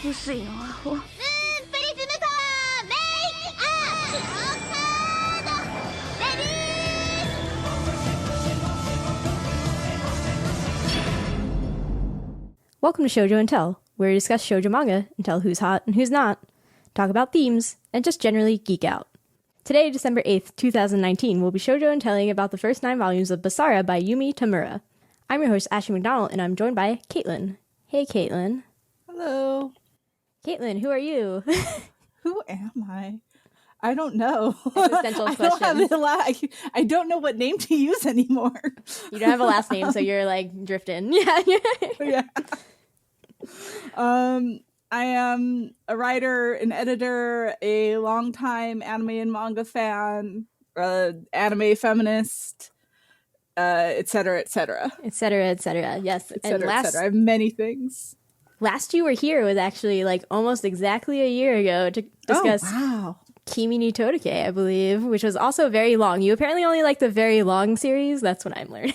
薄いのアホ。プリズムパワーメイクアップカードレディー。 Welcome to Shojo and Tell, where we discuss shoujo manga and tell who's hot and who's not, talk about themes, and just generally geek out. Today, December 8th, 2019, we'll be shoujo and telling about the first 9 volumes of Basara by Yumi Tamura. I'm your host, Ashley McDonald, and I'm joined by Caitlin. Hey, Caitlin. Hello. Caitlin, who are you? Who am I? I don't know. Existential question. I don't know what name to use anymore. You don't have a last name, so you're like drifting. Yeah. I am a writer, an editor, a longtime anime and manga fan, anime feminist, etc., etc. Etc., etc. Yes. Etc., etc. I have many things. Last you were here was actually like almost exactly a year ago to discuss Kimi ni Todoke, I believe, which was also very long. You apparently only like the very long series. That's what I'm learning.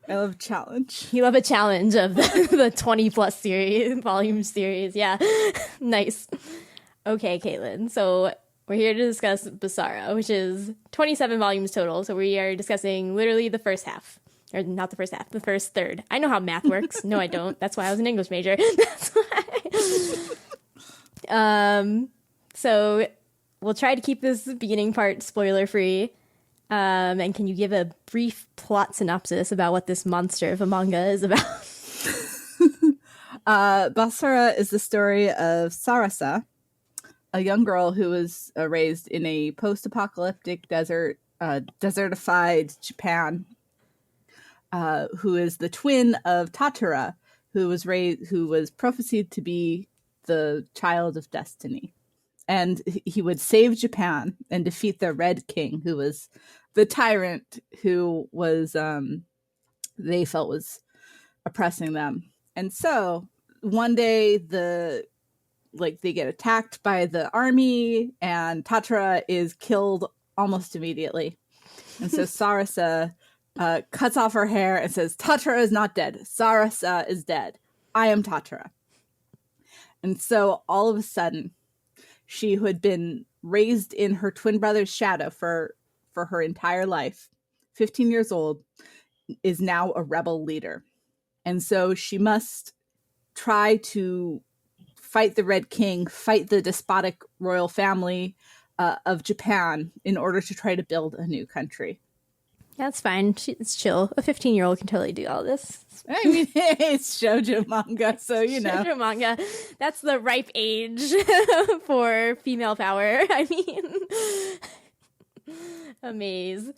I love a challenge. You love a challenge of the 20 plus volume series. Yeah. Nice. Okay, Caitlin. So we're here to discuss Basara, which is 27 volumes total. So we are discussing literally the first half. Or not the first half, the first third. I know how math works. No, I don't. That's why I was an English major. That's why. So we'll try to keep this beginning part spoiler free. And can you give a brief plot synopsis about what this monster of a manga is about? Basara is the story of Sarasa, a young girl who was raised in a post-apocalyptic desertified Japan, who is the twin of Tatara, who was prophesied to be the child of destiny. And he would save Japan and defeat the Red King, who was the tyrant who was they felt was oppressing them. And so one day they get attacked by the army, and Tatara is killed almost immediately. And so Sarasa cuts off her hair and says, "Tatara is not dead. Sarasa is dead. I am Tatara." And so all of a sudden, she who had been raised in her twin brother's shadow for her entire life, 15 years old, is now a rebel leader. And so she must try to fight the Red King, fight the despotic royal family of Japan in order to try to build a new country. That's fine. It's chill. A 15-year-old can totally do all this. I mean, it's shoujo manga, so you know. Shoujo manga. That's the ripe age for female power. I mean, amaze.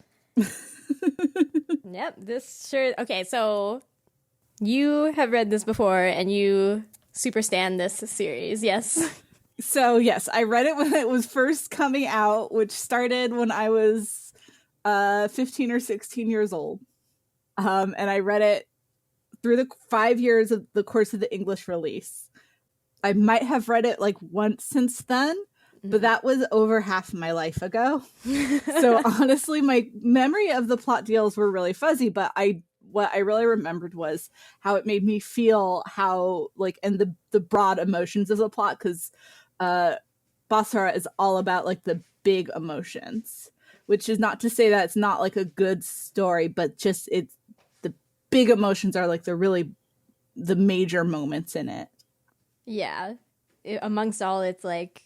Yep, this sure. Okay, so you have read this before, and you super stan this series, yes? So, yes, I read it when it was first coming out, which started when I was 15 or 16 years old. And I read it through the 5 years of the course of the English release. I might have read it like once since then, but that was over half my life ago. So honestly, my memory of the plot deals were really fuzzy, but what I really remembered was how it made me feel, and the broad emotions of the plot, because Basara is all about like the big emotions. Which is not to say that it's not like a good story, but just the big emotions are like the major moments in it. Yeah. Amongst all, it's like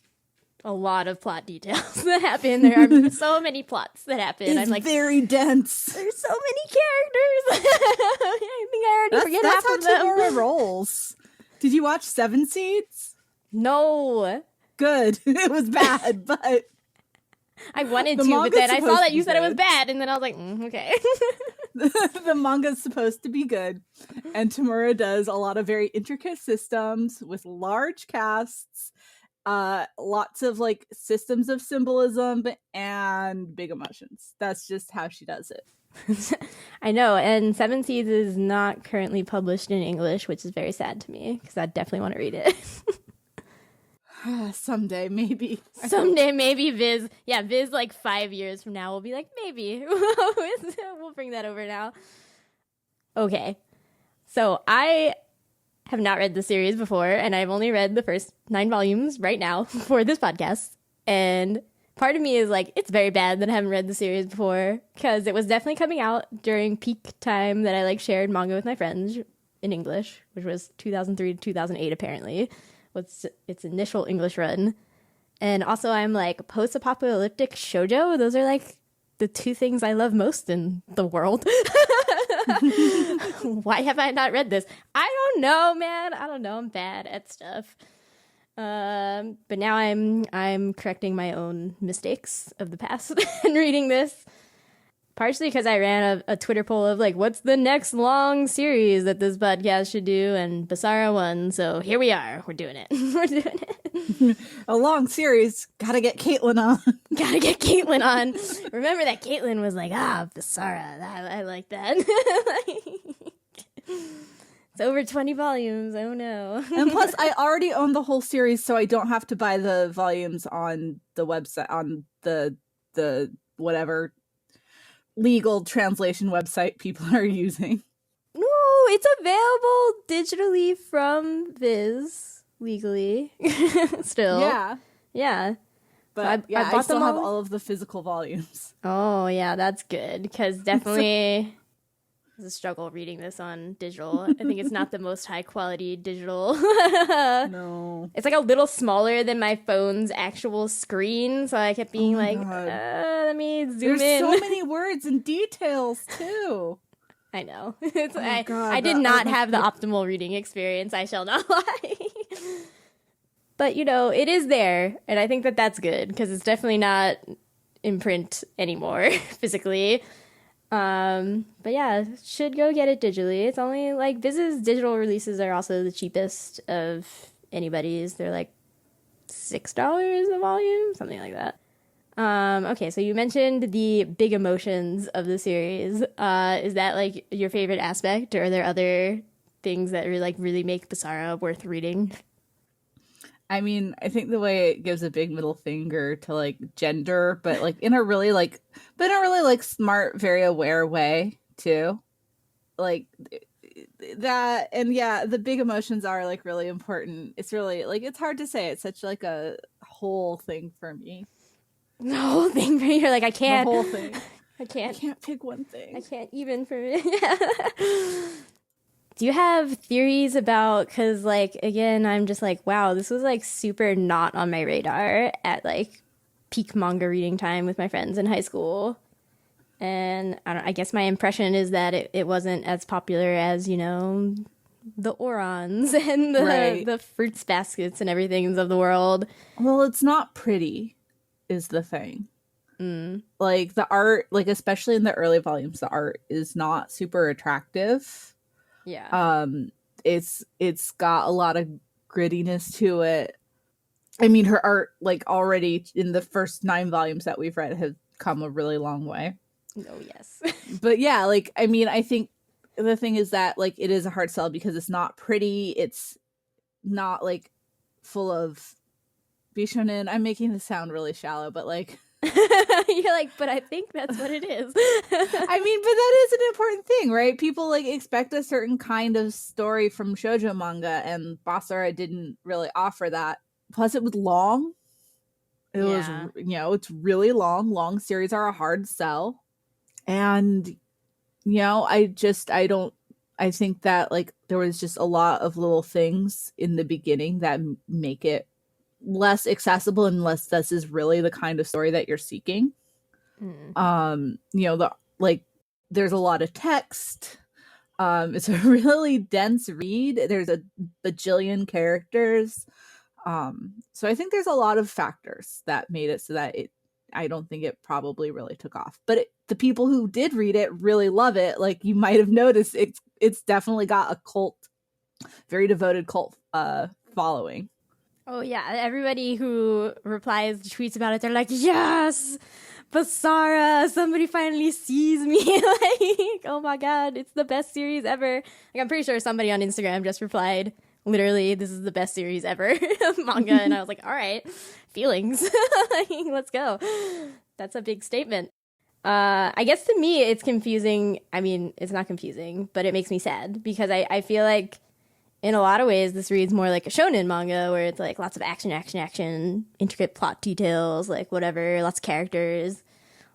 a lot of plot details that happen. There are so many plots that happen. It's I'm like, very dense. There's so many characters. I think I already forget half of them. That's how Tamura rolls. Did you watch Seven Seeds? No. Good. It was bad, but I wanted to, but then I saw that you said it was bad, and then I was like, okay. The manga's supposed to be good, and Tamura does a lot of very intricate systems with large casts, lots of like systems of symbolism, and big emotions. That's just how she does it. I know, and Seven Seeds is not currently published in English, which is very sad to me, because I definitely want to read it. Someday, maybe. Someday, maybe Viz. Yeah, Viz, like 5 years from now, will be like, maybe. We'll bring that over now. Okay. So I have not read the series before, and I've only read the first 9 volumes right now for this podcast. And part of me is like, it's very bad that I haven't read the series before, because it was definitely coming out during peak time that I like shared manga with my friends in English, which was 2003 to 2008 apparently, was its initial English run. And also I'm like post-apocalyptic shoujo. Those are like the 2 things I love most in the world. Why have I not read this? I don't know, man. I don't know. I'm bad at stuff. But now I'm correcting my own mistakes of the past and reading this. Partially because I ran a Twitter poll of like, what's the next long series that this podcast should do? And Basara won. So here we are. We're doing it. We're doing it. A long series. Gotta get Caitlin on. Gotta get Caitlin on. Remember that Caitlin was like, Basara. I like that. It's over 20 volumes. Oh no. And plus, I already own the whole series, so I don't have to buy the volumes on the website, on the whatever legal translation website people are using. No, it's available digitally from Viz legally. Still. Yeah. But so I still have all of the physical volumes. Oh, yeah, that's good. Because definitely it's a struggle reading this on digital. I think it's not the most high quality digital. No. It's like a little smaller than my phone's actual screen. So I kept being God. let me zoom There's in. so many words and details, too. I know. God, I did not have the optimal reading experience. I shall not lie. But, it is there. And I think that that's good because it's definitely not in print anymore physically. But yeah, should go get it digitally. It's only like Viz's digital releases are also the cheapest of anybody's. They're like $6 a volume, something like that. Okay, so you mentioned the big emotions of the series. Is that like your favorite aspect, or are there other things that really make Basara worth reading? I mean, I think the way it gives a big middle finger to like gender, but like in a really smart, very aware way too. Like that, and yeah, the big emotions are like really important. It's really like, it's hard to say. It's such like a whole thing for me. The whole thing for you? You're like, I can't. The whole thing. I can't pick one thing. I can't even for me. Do you have theories about, because, like, again, I'm just like, wow, this was, like, super not on my radar at, like, peak manga reading time with my friends in high school. And, I guess my impression is that it wasn't as popular as, the Orons and the Fruits Baskets and everything of the world. Well, it's not pretty, is the thing. Like, the art, like, especially in the early volumes, the art is not super attractive. Yeah. It's got a lot of grittiness to it. I mean, her art, like, already in the first 9 volumes that we've read has come a really long way. Oh, yes. But yeah, like, I mean, I think the thing is that, like, it is a hard sell because it's not pretty. It's not, like, full of bishonen. I'm making this sound really shallow, but, like... You're like, but I think that's what it is. I mean, but that is an important thing, right? People like expect a certain kind of story from shoujo manga, and Basara didn't really offer that. Plus, it was long. It was, it's really long. Long series are a hard sell. And, I think that like there was just a lot of little things in the beginning that make it less accessible unless this is really the kind of story that you're seeking. There's a lot of text. It's a really dense read. There's a bajillion characters. So I think there's a lot of factors that made it so that I don't think it probably really took off. But the people who did read it really love it. Like you might have noticed, it's definitely got a very devoted cult following. Oh, yeah. Everybody who replies to tweets about it, they're like, yes, Basara, somebody finally sees me. Like, oh my God, it's the best series ever. Like, I'm pretty sure somebody on Instagram just replied, literally, this is the best series ever, manga. And I was like, all right, feelings. Let's go. That's a big statement. I guess to me, it's confusing. I mean, it's not confusing, but it makes me sad because I feel like in a lot of ways, this reads more like a shonen manga where it's like lots of action, intricate plot details, like whatever, lots of characters,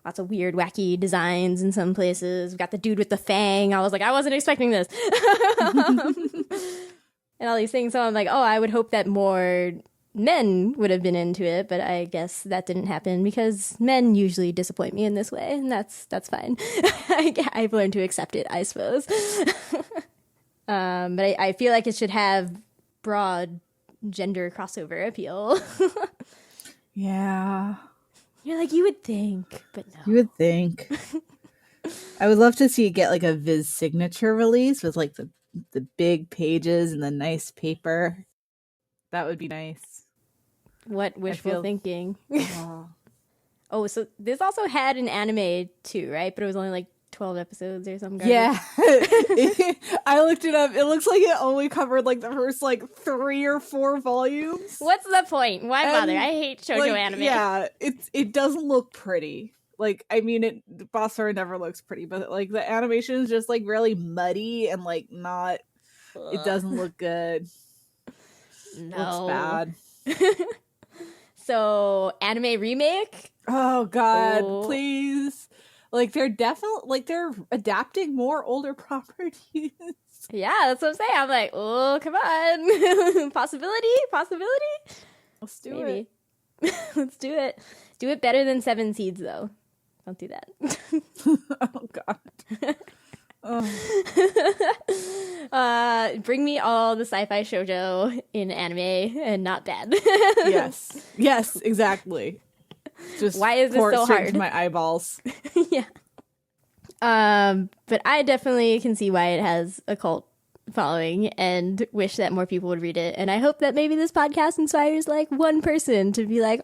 lots of weird, wacky designs in some places. We've got the dude with the fang. I was like, I wasn't expecting this. And all these things. So I'm like, oh, I would hope that more men would have been into it, but I guess that didn't happen because men usually disappoint me in this way, and that's fine. I've learned to accept it, I suppose. But I feel like it should have broad gender crossover appeal. Yeah. You're like, you would think, but no. You would think. I would love to see it get like a Viz signature release with like the big pages and the nice paper. That would be nice. What wishful thinking. Oh, so this also had an anime too, right? But it was only like 12 episodes or something. Yeah. I looked it up. It looks like it only covered like the first like 3 or 4 volumes. What's the point? Why bother? I hate shoujo anime. Yeah, it doesn't look pretty. Like, I mean, Basara never looks pretty, but like the animation is just like really muddy and like not. It doesn't look good. No. Looks bad. So, anime remake? Oh God, please! Like they're adapting more older properties. Yeah, that's what I'm saying. I'm like, oh, come on, possibility. Let's do it. Let's do it. Do it better than Seven Seeds, though. Don't do that. Oh God. Oh. Bring me all the sci-fi shoujo in anime and not bad. Yes, exactly. Just why is this so hard? Into my eyeballs. Yeah. But I definitely can see why it has a cult following and wish that more people would read it. And I hope that maybe this podcast inspires like one person to be like,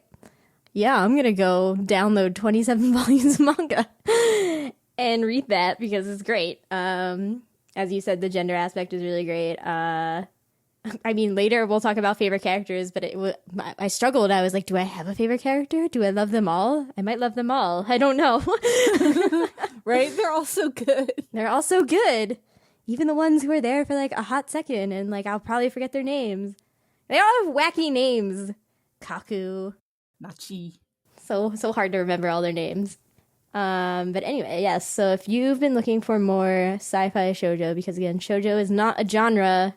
yeah, I'm gonna go download 27 volumes of manga and read that because it's great. As you said, the gender aspect is really great. I mean, later we'll talk about favorite characters, but I struggled. I was like, do I have a favorite character? Do I love them all? I might love them all. I don't know. Right? They're all so good. They're all so good. Even the ones who are there for like a hot second and like I'll probably forget their names. They all have wacky names. Kaku. Nachi. So hard to remember all their names. But anyway, yes. So if you've been looking for more sci-fi shoujo, because again, shoujo is not a genre,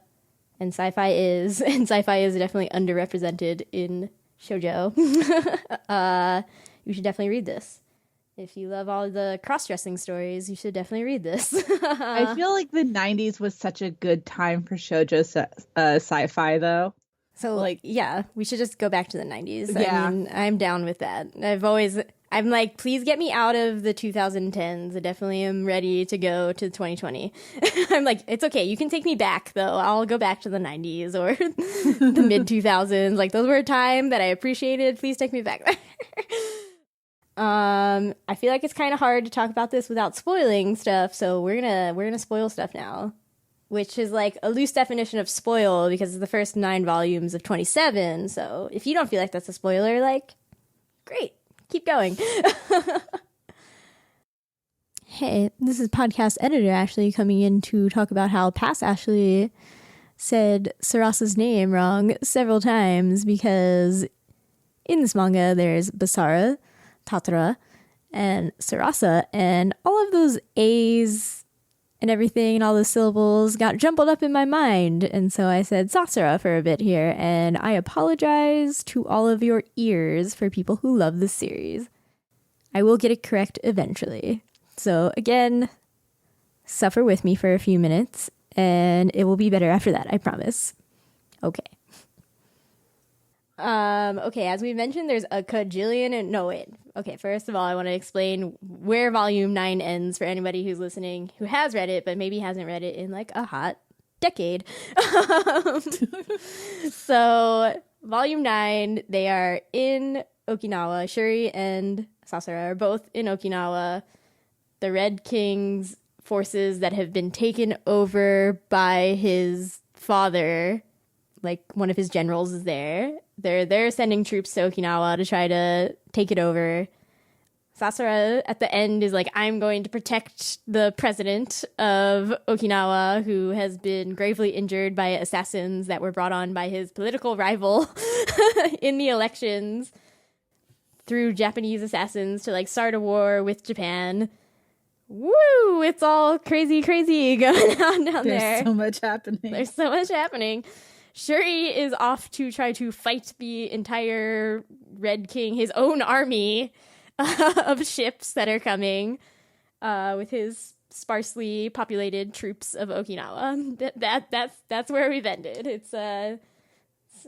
and sci-fi is definitely underrepresented in shoujo. You should definitely read this. If you love all the cross-dressing stories, you should definitely read this. I feel like the 90s was such a good time for shoujo sci-fi, though. So, like, yeah, we should just go back to the 90s. Yeah. I mean, I'm down with that. I'm like, please get me out of the 2010s. I definitely am ready to go to 2020. I'm like, it's okay. You can take me back, though. I'll go back to the 90s or the mid-2000s. Like, those were a time that I appreciated. Please take me back there. I feel like it's kind of hard to talk about this without spoiling stuff, so we're gonna spoil stuff now. Which is like a loose definition of spoil because it's the first 9 volumes of 27. So if you don't feel like that's a spoiler, like, great. Keep going. Hey, this is podcast editor Ashley coming in to talk about how past Ashley said Sarasa's name wrong several times because in this manga there's Basara, Tatara, and Sarasa, and all of those A's and everything and all the syllables got jumbled up in my mind. And so I said Sasara for a bit here. And I apologize to all of your ears for people who love this series. I will get it correct eventually. So again, suffer with me for a few minutes and it will be better after that, I promise. Okay. Okay, as we mentioned, there's a cajillion and no, wait. Okay, first of all, I want to explain where volume 9 ends for anybody who's listening who has read it, but maybe hasn't read it in like a hot decade. So, volume 9, they are in Okinawa. Shuri and Sasara are both in Okinawa. The Red King's forces that have been taken over by his father, like one of his generals is there. They're sending troops to Okinawa to try to take it over. Sasara at the end is like, I'm going to protect the president of Okinawa, who has been gravely injured by assassins that were brought on by his political rival in the elections through Japanese assassins to like start a war with Japan. Woo! It's all crazy going on down there. There's so much happening. There's so much happening. Shuri is off to try to fight the entire Red King, his own army of ships that are coming with his sparsely populated troops of Okinawa. That's where we've ended. It's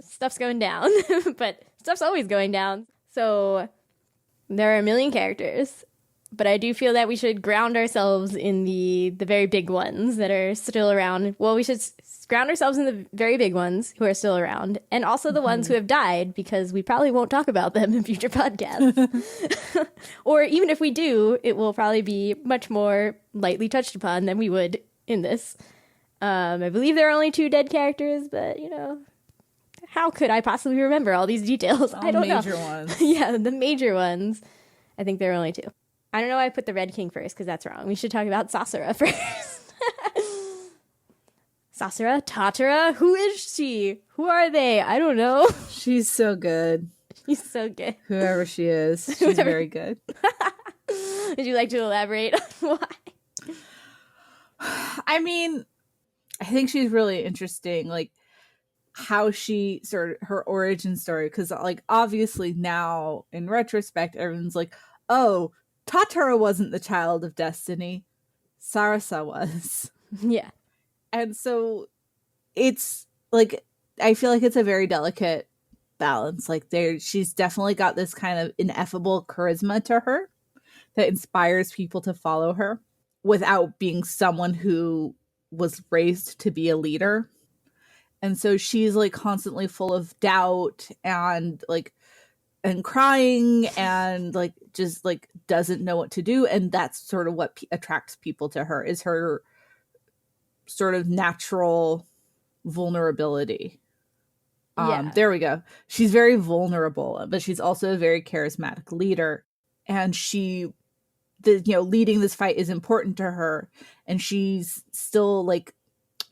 stuff's going down, but stuff's always going down. So there are a million characters, but I do feel that we should ground ourselves in the very big ones that are still around. Well, we should ground ourselves in the very big ones who are still around, and also the ones who have died, because we probably won't talk about them in future podcasts. Or even if we do, it will probably be much more lightly touched upon than we would in this. I believe there are only 2 dead characters, but, you know, how could I possibly remember all these details? I don't know. Major ones. Yeah, the major ones. I think there are only 2. I don't know why I put the Red King first, because that's wrong. We should talk about Sasara first. Sasara? Tatara? Who is she? Who are they? I don't know. She's so good. She's so good. Whoever she is, she's very good. Would you like to elaborate on why? I mean, I think she's really interesting, like how she sort of her origin story, because like obviously now in retrospect everyone's like, oh, Tatara wasn't the child of destiny, Sarasa was. Yeah. And so it's like, I feel like it's a very delicate balance. Like she's definitely got this kind of ineffable charisma to her that inspires people to follow her without being someone who was raised to be a leader. And so she's like constantly full of doubt and crying and like just like doesn't know what to do. And that's sort of what attracts people to her, is her sort of natural vulnerability. There we go. She's very vulnerable, but she's also a very charismatic leader. And leading this fight is important to her. And she's still like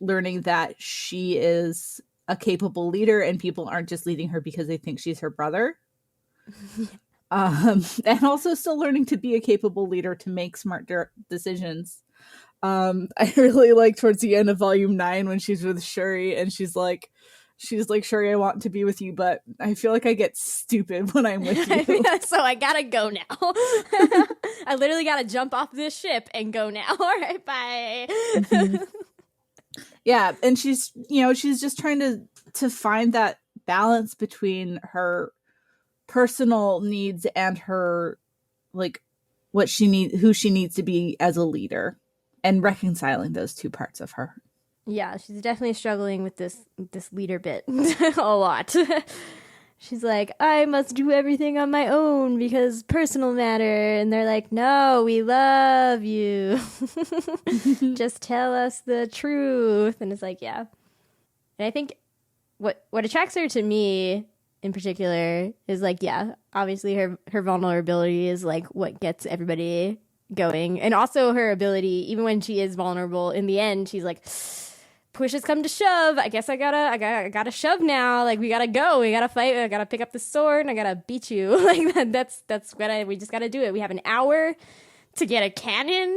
learning that she is a capable leader, and people aren't just leading her because they think she's her brother. And also still learning to be a capable leader to make smart decisions. I really like towards the end of volume 9 when she's with Shuri and she's like, Shuri, I want to be with you, but I feel like I get stupid when I'm with you. So I gotta go now. I literally gotta jump off this ship and go now. All right, bye. Mm-hmm. Yeah, and she's just trying to find that balance between her personal needs and her like who she needs to be as a leader, and reconciling those 2 parts of her. Yeah, she's definitely struggling with this leader bit a lot. She's like, I must do everything on my own because personal matter. And they're like, no, we love you. Just tell us the truth. And it's like, yeah. And I think what attracts her to me in particular is like, yeah, obviously her vulnerability is like what gets everybody going. And also her ability, even when she is vulnerable, in the end, she's like, push has come to shove. I guess I gotta shove now. Like, we gotta go. We gotta fight. I gotta pick up the sword and I gotta beat you. Like that's what we just gotta do it. We have an hour to get a cannon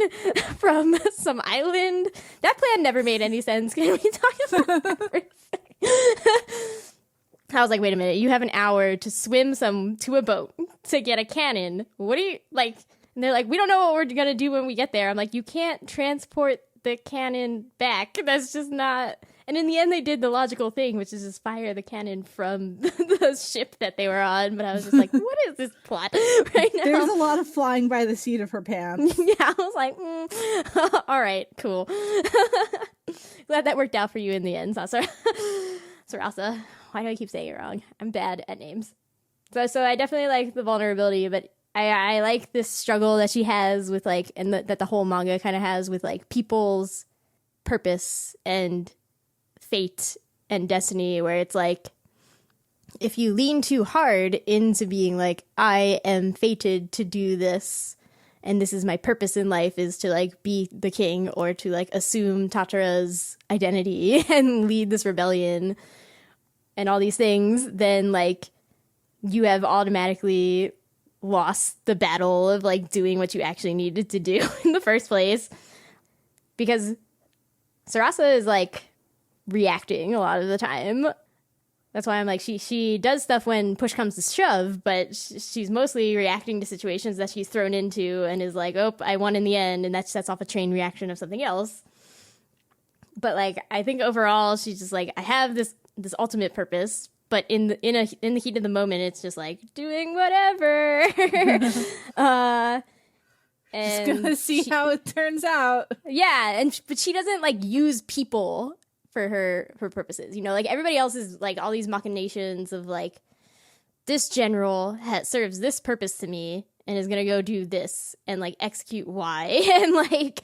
from some island. That plan never made any sense. Can we talk about that for a second? I was like, wait a minute. You have an hour to swim to a boat to get a cannon. What do you like? And they're like, we don't know what we're gonna do when we get there. I'm like, you can't transport the cannon back. That's just not. And in the end, they did the logical thing, which is just fire the cannon from the ship that they were on. But I was just like, what is this plot right now? There's a lot of flying by the seat of her pants. Yeah, I was like, all right, cool. Glad that worked out for you in the end, Sarasa. Why do I keep saying it wrong? I'm bad at names. So I definitely like the vulnerability, but I like this struggle that she has with like, and that the whole manga kind of has with like people's purpose and fate and destiny, where it's like if you lean too hard into being like, I am fated to do this, and this is my purpose in life, is to like be the king or to like assume Tatara's identity and lead this rebellion and all these things, then like you have automatically lost the battle of like doing what you actually needed to do in the first place. Because Sarasa is like reacting a lot of the time. That's why I'm like, she does stuff when push comes to shove, but she's mostly reacting to situations that she's thrown into and is like, oh, I won in the end, and that sets off a chain reaction of something else. But like, I think overall, she's just like, I have this ultimate purpose, but in the heat of the moment, it's just like doing whatever. And just gonna see how it turns out. Yeah, but she doesn't like use people for her purposes, you know, like everybody else is like all these machinations of like, this general serves this purpose to me and is gonna go do this and like execute Y and like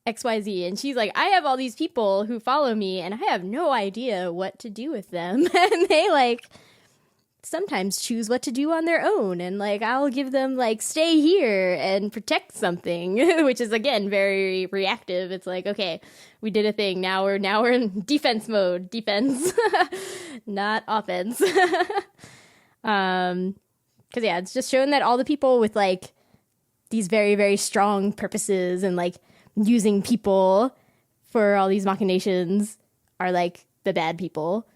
XYZ, and she's like, I have all these people who follow me and I have no idea what to do with them and they like sometimes choose what to do on their own, and like I'll give them like stay here and protect something, which is again very reactive. It's like, okay, we did a thing, now we're in defense mode, not offense. Because yeah, it's just showing that all the people with like these very, very strong purposes and like using people for all these machinations are like the bad people.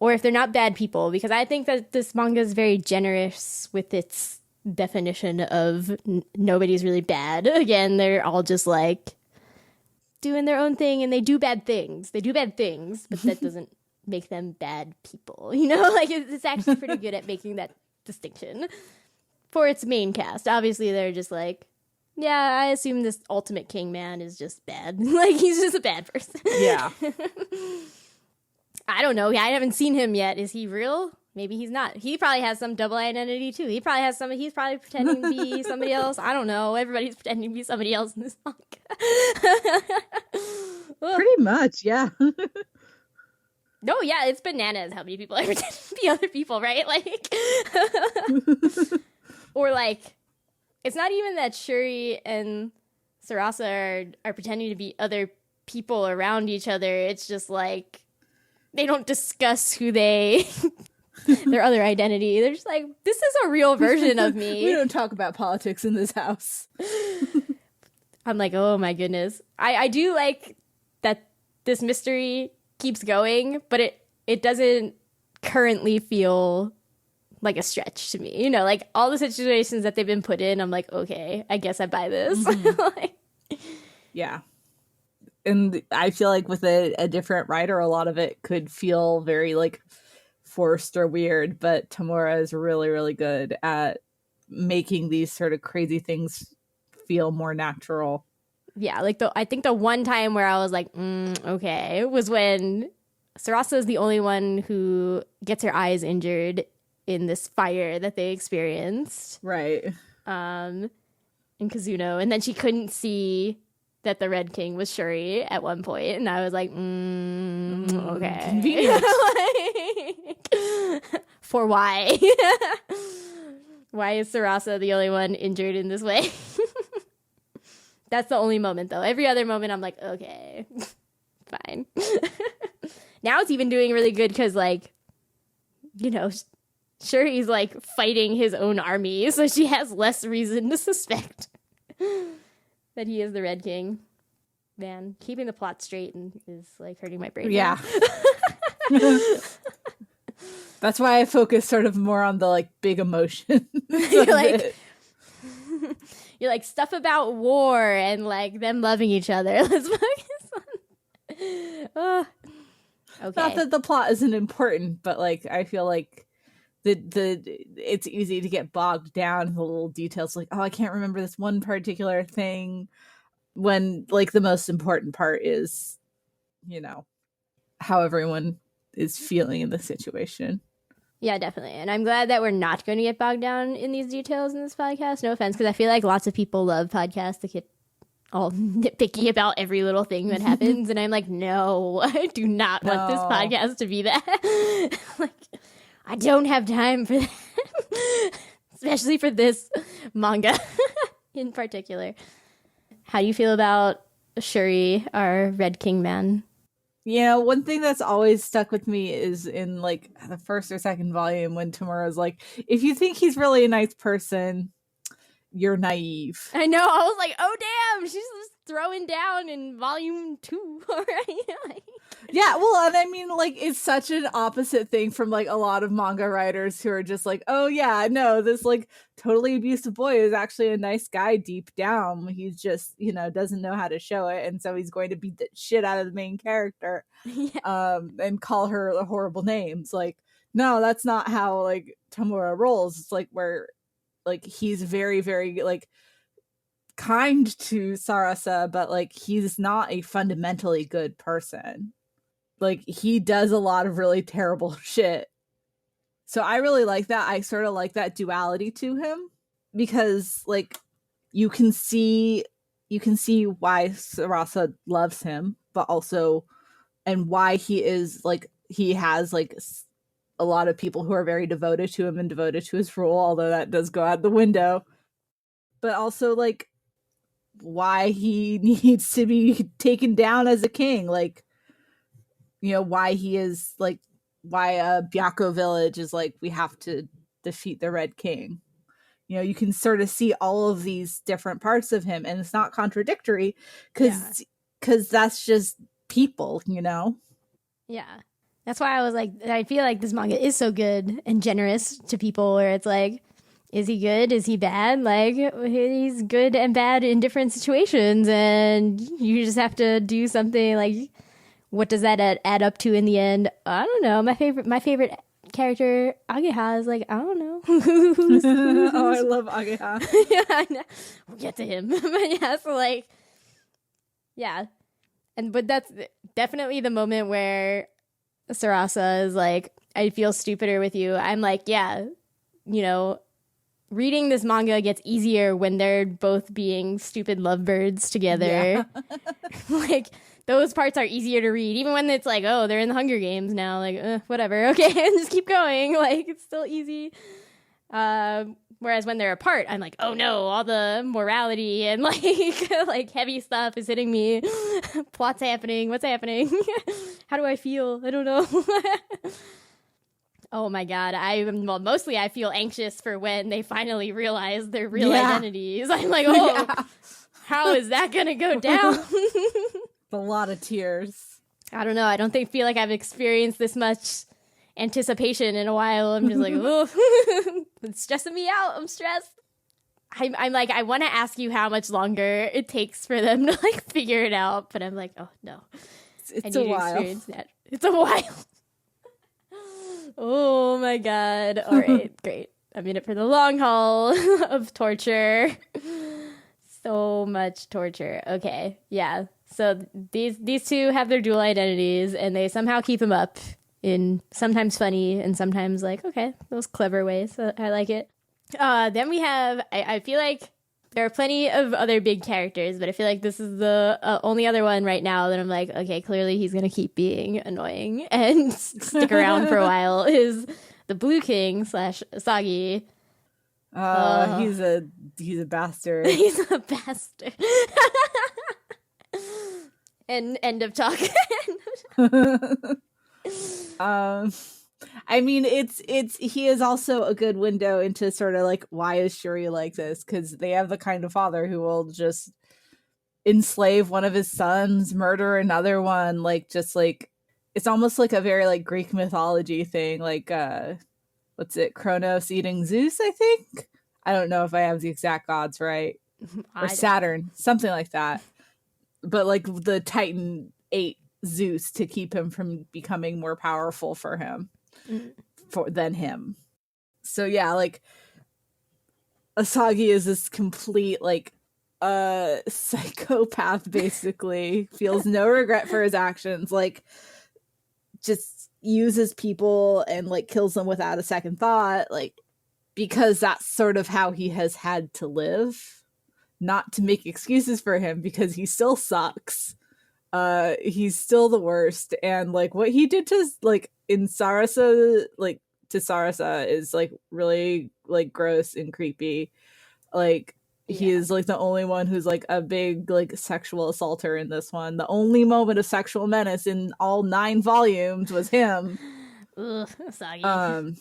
Or if they're not bad people, because I think that this manga is very generous with its definition of nobody's really bad. Again, they're all just like doing their own thing and they do bad things. They do bad things, but that doesn't make them bad people. You know, like it's actually pretty good at making that distinction for its main cast. Obviously, they're just like, yeah, I assume this ultimate king man is just bad. Like, he's just a bad person. Yeah. I don't know. I haven't seen him yet. Is he real? Maybe he's not. He probably has some double identity too. He's probably pretending to be somebody else. I don't know. Everybody's pretending to be somebody else in this manga. Pretty much, yeah. No, yeah, it's bananas how many people are pretending to be other people, right? Like, or like, it's not even that Shuri and Sarasa are pretending to be other people around each other. It's just like, they don't discuss who their other identity. They're just like, this is a real version of me. We don't talk about politics in this house. I'm like, oh my goodness. I do like that this mystery keeps going, but it doesn't currently feel like a stretch to me. You know, like all the situations that they've been put in, I'm like, okay, I guess I buy this. Mm-hmm. Like, yeah. And I feel like with a different writer, a lot of it could feel very like forced or weird, but Tamura is really, really good at making these sort of crazy things feel more natural. Yeah, like I think the one time where I was like, okay, was when Sarasa is the only one who gets her eyes injured in this fire that they experienced. Right. In Kazuno, and then she couldn't see that the Red King was Shuri at one point, and I was like, okay. Convenient. Like, for why? Why is Sarasa the only one injured in this way? That's the only moment, though. Every other moment, I'm like, okay, fine. Now it's even doing really good because, like, you know, Shuri's, like, fighting his own army, so she has less reason to suspect that he is the Red King. Man, keeping the plot straight is like hurting my brain. Yeah. That's why I focus sort of more on the like big emotion. You're like stuff about war and like them loving each other. Let's focus on. Oh. Okay. Not that the plot isn't important, but like I feel like it's easy to get bogged down in the little details, like, oh, I can't remember this one particular thing, when like the most important part is, you know, how everyone is feeling in the situation. Yeah, definitely. And I'm glad that we're not going to get bogged down in these details in this podcast. No offense, because I feel like lots of people love podcasts that get all nitpicky about every little thing that happens. And I'm like, no, I do not want this podcast to be that. Like, I don't have time for that. Especially for this manga in particular. How do you feel about Shuri, our Red King man? Yeah, one thing that's always stuck with me is in like the first or second volume when Tamura's like, if you think he's really a nice person, you're naive. I know. I was like, oh damn, she's just throwing down in volume 2 already. Yeah, well, and I mean, like, it's such an opposite thing from like a lot of manga writers who are just like, oh yeah, no, this like totally abusive boy is actually a nice guy deep down. He's just, doesn't know how to show it, and so he's going to beat the shit out of the main character, and call her horrible names. Like, no, that's not how like Tamura rolls. It's like where like he's very, very like kind to Sarasa, but like he's not a fundamentally good person. Like he does a lot of really terrible shit. So I really like that. I sort of like that duality to him because like you can see why Sarasa loves him, but also and why he is like he has like a lot of people who are very devoted to him and devoted to his rule, although that does go out the window. But also like why he needs to be taken down as a king, like why he is like why Byakko village is like we have to defeat the Red King. You can sort of see all of these different parts of him, and it's not contradictory because that's just people. Yeah. That's why I was like, I feel like this manga is so good and generous to people where it's like, is he good? Is he bad? Like, he's good and bad in different situations, and you just have to do something. Like, what does that add up to in the end? I don't know. My favorite character, Ageha, is like, I don't know. Oh, I love Ageha. Yeah, I know. We'll get to him. But yeah, so like, yeah. But that's definitely the moment where Sarasa is like, I feel stupider with you. I'm like, yeah, reading this manga gets easier when they're both being stupid lovebirds together. Yeah. Like, those parts are easier to read, even when it's like, oh, they're in the Hunger Games now. Like, whatever, okay, and just keep going. Like, it's still easy. Whereas when they're apart, I'm like, oh no, all the morality and like like heavy stuff is hitting me. Plot's happening. What's happening? How do I feel? I don't know. Oh my god, mostly I feel anxious for when they finally realize their real identities. I'm like, how is that gonna go down? A lot of tears. I don't know. I don't feel like I've experienced this much anticipation in a while. I'm just like, oh, it's stressing me out. I'm stressed. I'm like, I want to ask you how much longer it takes for them to like figure it out, but I'm like, oh no, it's a while. It's a while. Oh my god. All right, great. I'm in it for the long haul of torture. So much torture. Okay, yeah. So these two have their dual identities, and they somehow keep them up in sometimes funny and sometimes like, okay, those clever ways. So I like it. Then we have, I feel like there are plenty of other big characters, but I feel like this is the only other one right now that I'm like, okay, clearly he's going to keep being annoying and stick around for a while, is the Blue King / Asagi. He's a bastard. He's a bastard. And end of talk. I mean, he is also a good window into sort of like, why is Shuri like this? Because they have the kind of father who will just enslave one of his sons, murder another one, like just like it's almost like a very like Greek mythology thing, like what's it, Kronos eating Zeus, I think. I don't know if I have the exact gods right. Or Saturn, something like that. But like the Titan ate Zeus to keep him from becoming more powerful for him. Than him. So yeah, like Asagi is this complete like psychopath, basically. Feels no regret for his actions, like just uses people and like kills them without a second thought, like because that's sort of how he has had to live. Not to make excuses for him, because he still sucks. He's still the worst, and like what he did to like in Sarasa, like to Sarasa is like really like gross and creepy. Like he is like the only one who's like a big like sexual assaulter in this one. The only moment of sexual menace in all 9 volumes was him. Ugh, Asagi.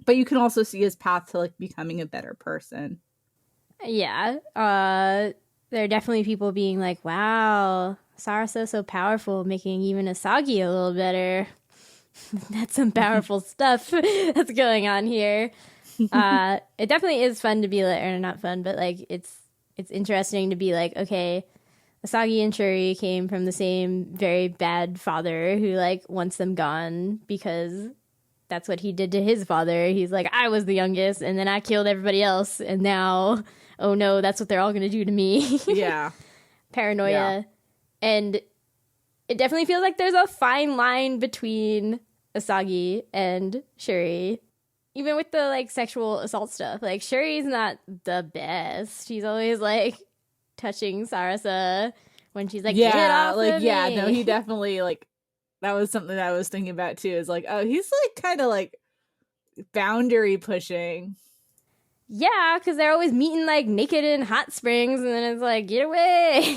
But you can also see his path to like becoming a better person. Yeah. There are definitely people being like, wow, Sarasa's so powerful, making even Asagi a little better. That's some powerful stuff that's going on here. It definitely is fun to be like, or not fun, but like it's interesting to be like, okay, Asagi and Shuri came from the same very bad father who like wants them gone because that's what he did to his father. He's like, I was the youngest and then I killed everybody else and now, oh no, that's what they're all going to do to me. Yeah. Paranoia. Yeah. And it definitely feels like there's a fine line between Asagi and Shuri. Even with the like sexual assault stuff. Like Shuri's not the best. She's always like touching Sarasa when she's like, get off like of yeah, me. no, he definitely like that was something that I was thinking about too. Is like, oh, he's like kind of like boundary pushing. Yeah, because they're always meeting like naked in hot springs, and then it's like, get away.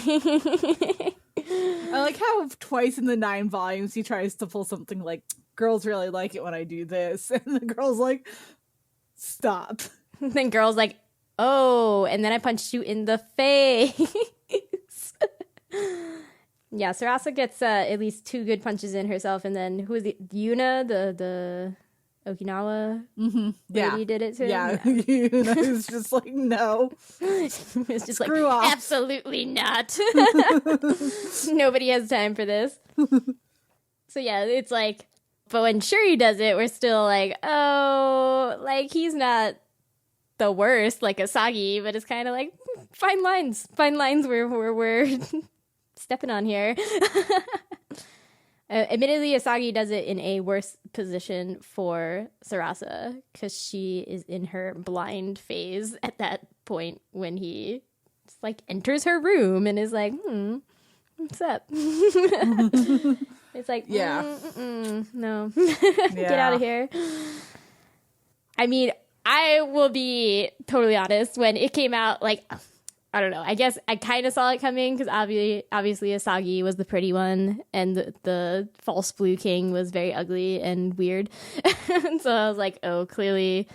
I like how twice in the 9 volumes he tries to pull something like, girls really like it when I do this, and the girl's like, stop. Then girl's like, oh, and then I punched you in the face. Yeah, Sarasa gets at least 2 good punches in herself, and then who is it? Yuna, the Okinawa lady did it to him? Yeah, Yuna is just like, no. It's just Screw like, off. absolutely not. Nobody has time for this. So yeah, it's like, but when Shuri does it, we're still like, oh, like he's not the worst like Asagi, but it's kind of like fine lines where we're stepping on here. Admittedly, Asagi does it in a worse position for Sarasa because she is in her blind phase at that point when he just, like enters her room and is like, what's up? It's like, no, get out of here. I mean, I will be totally honest. When it came out, like, I don't know. I guess I kind of saw it coming because obviously Asagi was the pretty one, and the false blue king was very ugly and weird. And so I was like, oh, clearly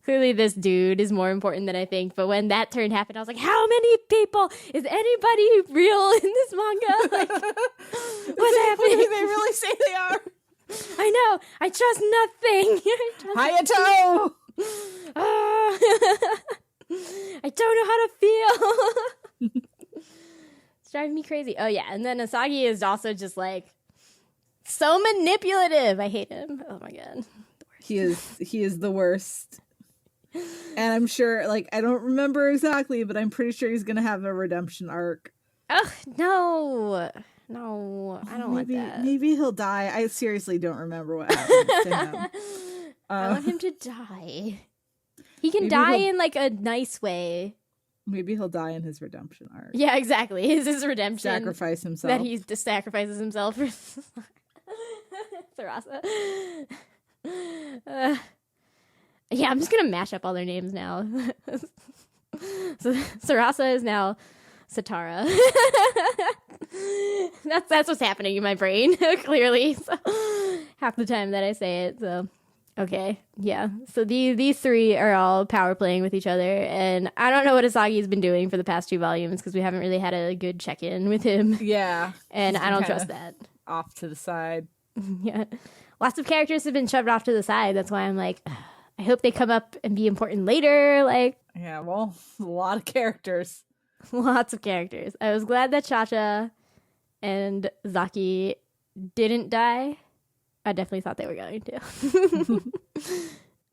this dude is more important than I think. But when that turn happened, I was like, how many people? Is anybody real in this manga? Like, what's happening? They really say they are. I know. I trust nothing. Hayato! I don't know how to feel. It's driving me crazy. Oh yeah, and then Asagi is also just like so manipulative. I hate him. Oh my god. He is the worst. And I'm sure, like, I don't remember exactly, but I'm pretty sure he's gonna have a redemption arc. Ugh, no, I don't want that. Maybe he'll die. I seriously don't remember what happens to him. I want him to die. He can die in like a nice way. Maybe he'll die in his redemption arc. Yeah, exactly. His redemption. Sacrifice himself. That he just sacrifices himself for Sarasa. Yeah, I'm just gonna mash up all their names now. So Sarasa is now Tatara. That's what's happening in my brain, clearly. So, half the time that I say it, so okay, yeah. So these 3 are all power playing with each other, and I don't know what Asagi's been doing for the past 2 volumes because we haven't really had a good check-in with him. Yeah. And I don't trust that. Off to the side. Yeah. Lots of characters have been shoved off to the side. That's why I'm like, I hope they come up and be important later. Like, yeah, well, a lot of characters. Lots of characters. I was glad that Chacha and Zaki didn't die. I definitely thought they were going to.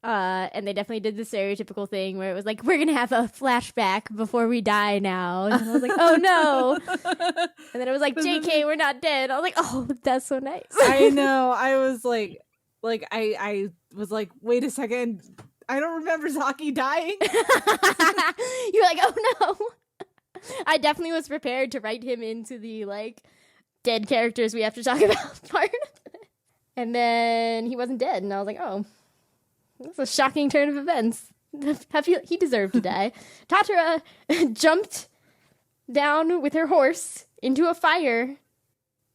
And they definitely did the stereotypical thing where it was like, we're going to have a flashback before we die now. And I was like, oh no. And then it was like, JK, we're not dead. I was like, oh, that's so nice. I know. I was like I was like, wait a second. I don't remember Zaki dying. You're like, oh no. I definitely was prepared to write him into the like dead characters we have to talk about part. And then he wasn't dead, and I was like, oh, That's a shocking turn of events. He deserved to die. Tatara jumped down with her horse into a fire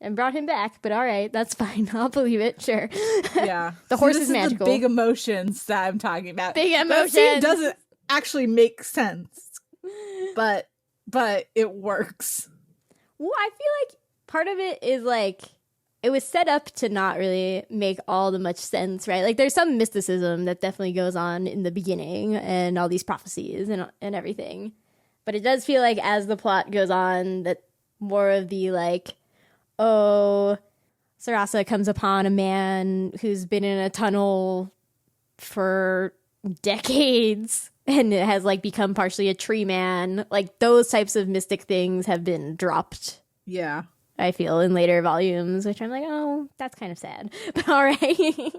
and brought him back, but all right, that's fine. I'll believe it, sure. Yeah. The horse is magical. The big emotions that I'm talking about. Big emotions. That scene doesn't actually make sense, but it works. Well, I feel like part of it is like it was set up to not really make all the much sense, right? Like there's some mysticism that definitely goes on in the beginning and all these prophecies and everything. But it does feel like as the plot goes on that more of the like, oh, Sarasa comes upon a man who's been in a tunnel for decades and it has like become partially a tree man. Like those types of mystic things have been dropped. Yeah. I feel in later volumes, which I'm like, oh, that's kind of sad. But all right.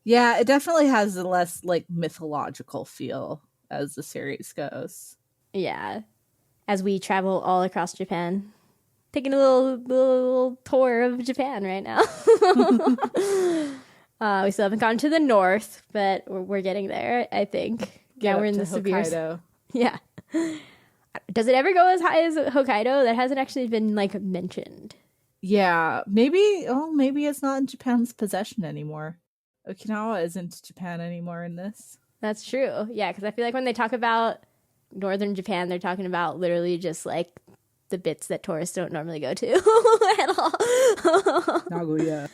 Yeah, it definitely has a less like mythological feel as the series goes. Yeah. As we travel all across Japan. Taking a little tour of Japan right now. We still haven't gone to the north, but we're getting there, I think. Yeah, we're in the severe. Hokkaido. Yeah. Does it ever go as high as Hokkaido? That hasn't actually been like mentioned. Yeah, maybe it's not in Japan's possession anymore. Okinawa isn't Japan anymore in this. That's true. Yeah, because I feel like when they talk about northern Japan, they're talking about literally just like the bits that tourists don't normally go to at all. Nagoya.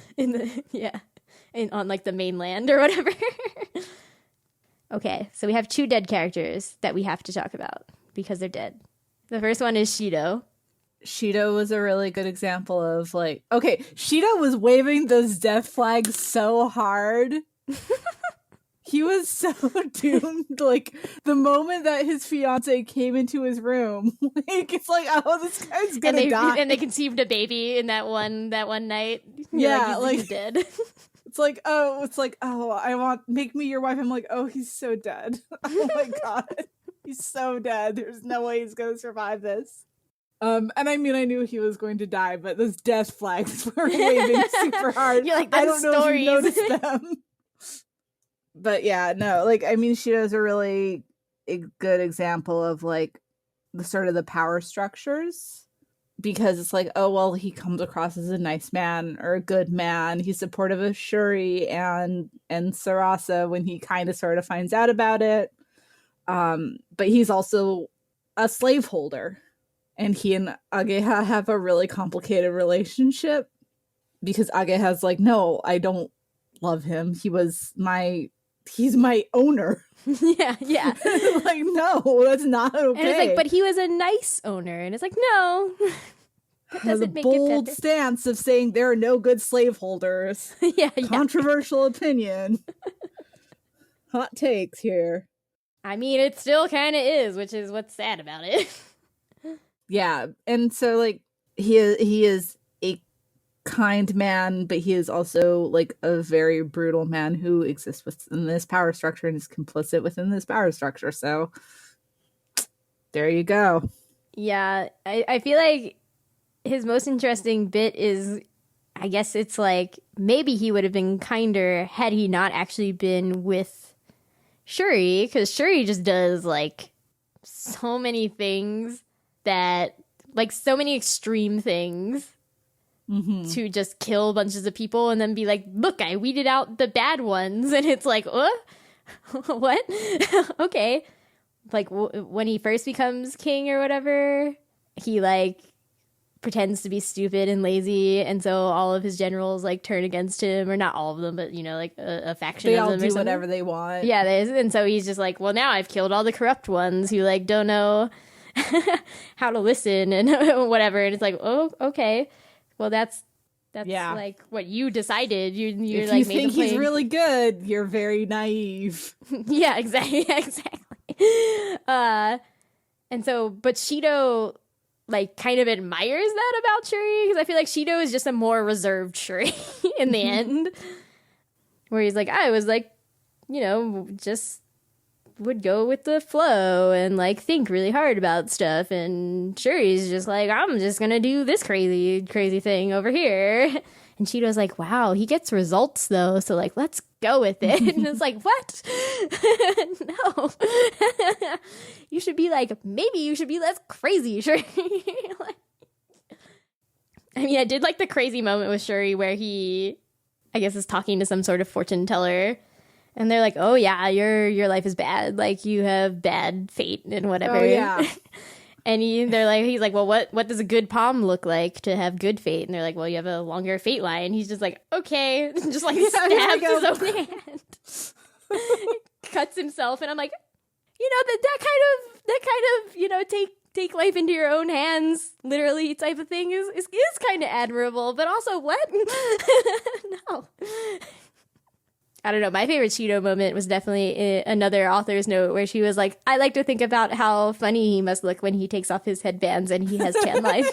On like the mainland or whatever. Okay, so we have 2 dead characters that we have to talk about because they're dead. The first one is Shido. Shido was a really good example of like, okay, Shido was waving those death flags so hard. He was so doomed. Like the moment that his fiance came into his room, like it's like, oh, this guy's gonna die. And they conceived a baby in that one night. Yeah, he's dead. It's like, oh, make me your wife. I'm like, oh, he's so dead. Oh my god, he's so dead. There's no way he's gonna survive this. And I mean, I knew he was going to die, but those death flags were waving super hard. You're like, I don't know stories. if you noticed them. But yeah, no, like, I mean, Shido's a really good example of like the sort of the power structures, because it's like, oh, well, he comes across as a nice man or a good man. He's supportive of Shuri and Sarasa when he kind of sort of finds out about it. But he's also a slaveholder, and he and Ageha have a really complicated relationship because Ageha's like, no, I don't love him. He's my owner. Yeah. Like, no, that's not okay. And it's like, but he was a nice owner. And it's like, no. That doesn't make it better. Bold stance of saying there are no good slaveholders. Yeah. Controversial opinion. Hot takes here. I mean, it still kind of is, which is what's sad about it. Yeah. And so, like, he is a kind man, but he is also like a very brutal man who exists within this power structure and is complicit within this power structure. So there you go. Yeah, I feel like his most interesting bit is, I guess it's like maybe he would have been kinder had he not actually been with Shuri, because Shuri just does like so many things that, like, so many extreme things. Mm-hmm. To just kill bunches of people and then be like, look, I weeded out the bad ones. And it's like, what? Okay. Like, when he first becomes king or whatever, he, like, pretends to be stupid and lazy. And so all of his generals, like, turn against him. Or not all of them, but, you know, like, a faction of them or something. They all do whatever they want. Yeah, and so he's just like, well, now I've killed all the corrupt ones who, like, don't know how to listen and whatever. And it's like, oh, okay. Well, that's like what you decided. You're if like, you think he's really good, you're very naive. Yeah, exactly. And so, but Shido, like, kind of admires that about Shuri, because I feel like Shido is just a more reserved Shuri in the end, where he's like, I was like, you know, just would go with the flow and like think really hard about stuff, and Shuri's just like, I'm just gonna do this crazy thing over here, And Shido's like, wow, he gets results though, so like, let's go with it. And it's like, what? No. You should be like, maybe you should be less crazy, Shuri. Like, I mean, I did like the crazy moment with Shuri where he, I guess, is talking to some sort of fortune teller. And they're like, oh yeah, your life is bad. Like, you have bad fate and whatever. Oh, yeah. And he's like, well, what does a good palm look like to have good fate? And they're like, well, you have a longer fate line. He's just like, okay. Just like stabs his own hand. Cuts himself. And I'm like, that kind of, take life into your own hands, literally type of thing is kind of admirable. But also, what? No. I don't know. My favorite Shido moment was definitely another author's note where she was like, I like to think about how funny he must look when he takes off his headbands and he has tan lines.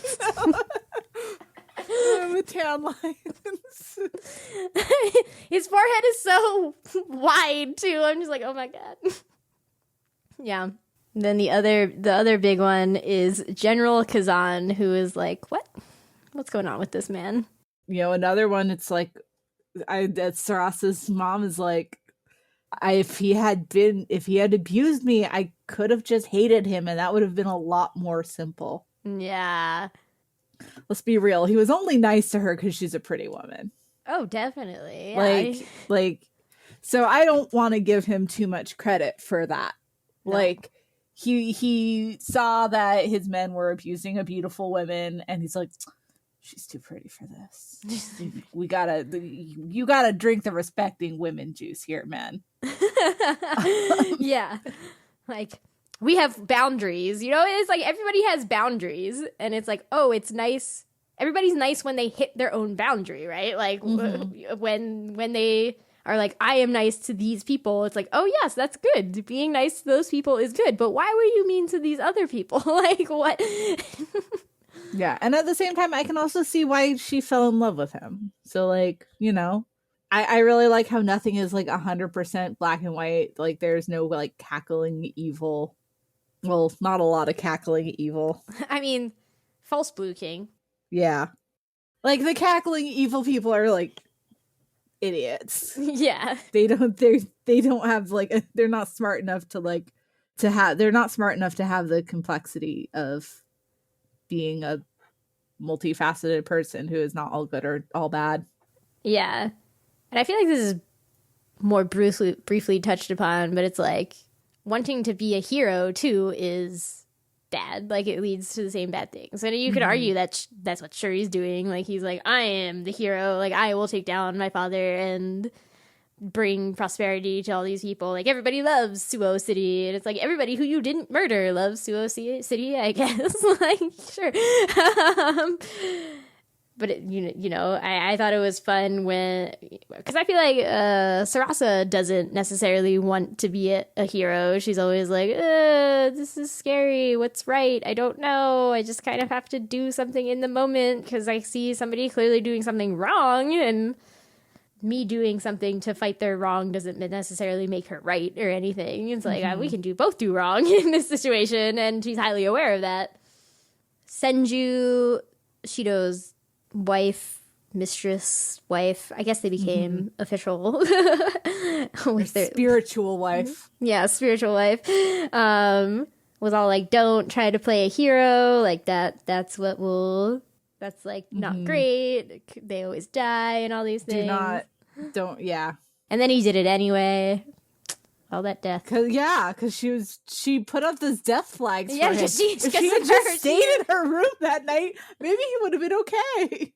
The tan lines. His forehead is so wide, too. I'm just like, oh my God. Yeah. And then the other big one is General Kazan, who is like, what's going on with this man? Another one, it's like, that Sarasa's mom is like, if he had abused me, I could have just hated him, and that would have been a lot more simple. Yeah. Let's be real. He was only nice to her because she's a pretty woman. Oh, definitely. Yeah. So I don't want to give him too much credit for that. No. Like, he saw that his men were abusing a beautiful woman, and he's like, she's too pretty for this. You gotta drink the respecting women juice here, man. Yeah. Like, we have boundaries. It's like everybody has boundaries. And it's like, oh, it's nice. Everybody's nice when they hit their own boundary, right? Like, when they are like, I am nice to these people, it's like, oh, yes, that's good. Being nice to those people is good. But why were you mean to these other people? Like, what? Yeah, and at the same time, I can also see why she fell in love with him. So, like, I really like how nothing is, like, 100% black and white. Like, there's no, like, cackling evil. Well, not a lot of cackling evil. I mean, false Blue King. Yeah. Like, the cackling evil people are, like, idiots. Yeah. They don't have, like, they're not smart enough to, like, they're not smart enough to have the complexity of being a multifaceted person who is not all good or all bad. Yeah. And I feel like this is more briefly touched upon, but it's like wanting to be a hero too is bad. Like, it leads to the same bad things. And you could argue that that's what Shuri's doing. Like, he's like, I am the hero. Like, I will take down my father and bring prosperity to all these people. Like, everybody loves Suo City, and it's like everybody who you didn't murder loves Suo City, I guess. Like, sure. But I thought it was fun because I feel like Sarasa doesn't necessarily want to be a hero. She's always like, this is scary. What's right? I don't know. I just kind of have to do something in the moment because I see somebody clearly doing something wrong, and me doing something to fight their wrong doesn't necessarily make her right or anything. It's like, we can both do wrong in this situation, and she's highly aware of that. Senju, Shido's mistress wife, I guess they became official. With their spiritual wife. Yeah, spiritual wife. Was all like, don't try to play a hero. Like, that's like not great. They always die and all these things. Yeah. And then he did it anyway. All that death. Because she put up those death flags for him. If she had just stayed in her room that night, maybe he would have been okay.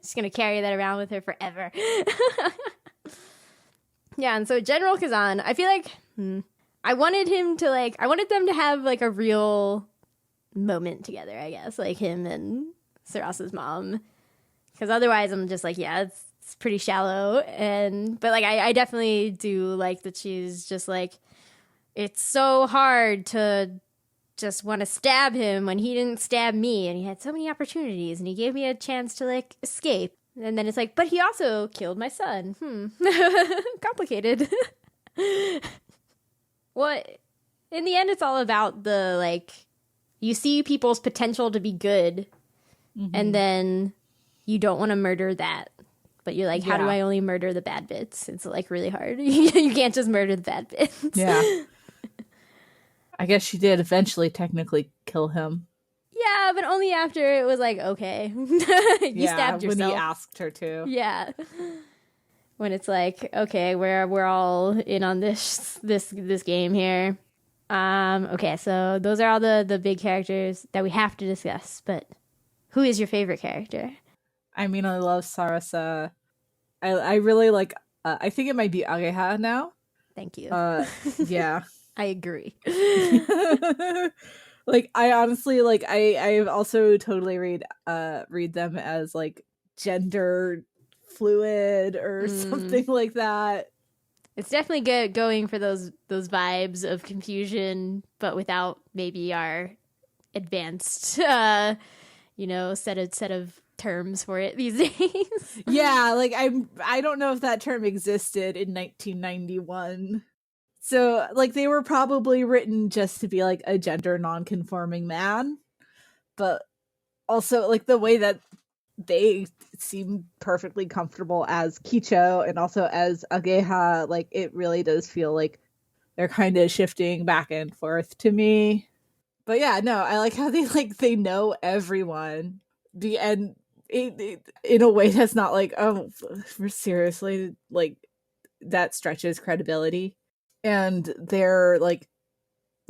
She's gonna carry that around with her forever. Yeah, and so General Kazan, I feel like I wanted them to have like a real moment together, I guess, like him and Sarasa's mom, because otherwise I'm just like, yeah, it's pretty shallow. But like I definitely do like that she's just like, it's so hard to just want to stab him when he didn't stab me, and he had so many opportunities and he gave me a chance to like escape, and then it's like, but he also killed my son. Complicated. Well, in the end, it's all about the like, you see people's potential to be good, and then you don't want to murder that. But you're like, how do Yeah. I only murder the bad bits? It's like really hard. You can't just murder the bad bits. Yeah. I guess she did eventually technically kill him. Yeah, but only after it was like, okay. You stabbed yourself. When he asked her to. Yeah. When it's like, okay, we're all in on this game here. Okay, so those are all the big characters that we have to discuss, but who is your favorite character? I mean, I love Sarasa. I really like, I think it might be Ageha now. Thank you. Yeah. I agree. Like, I honestly, like, I've also totally read them as, like, gender fluid or something like that. It's definitely good going for those vibes of confusion, but without maybe our advanced, set of terms for it these days. Yeah, like I don't know if that term existed in 1991. So like they were probably written just to be like a gender non-conforming man, but also like the way that they seem perfectly comfortable as Kicho and also as Ageha, like it really does feel like they're kind of shifting back and forth to me. But yeah, no, I like how they know everyone. And in a way that's not like, oh, seriously, like that stretches credibility. And they're like,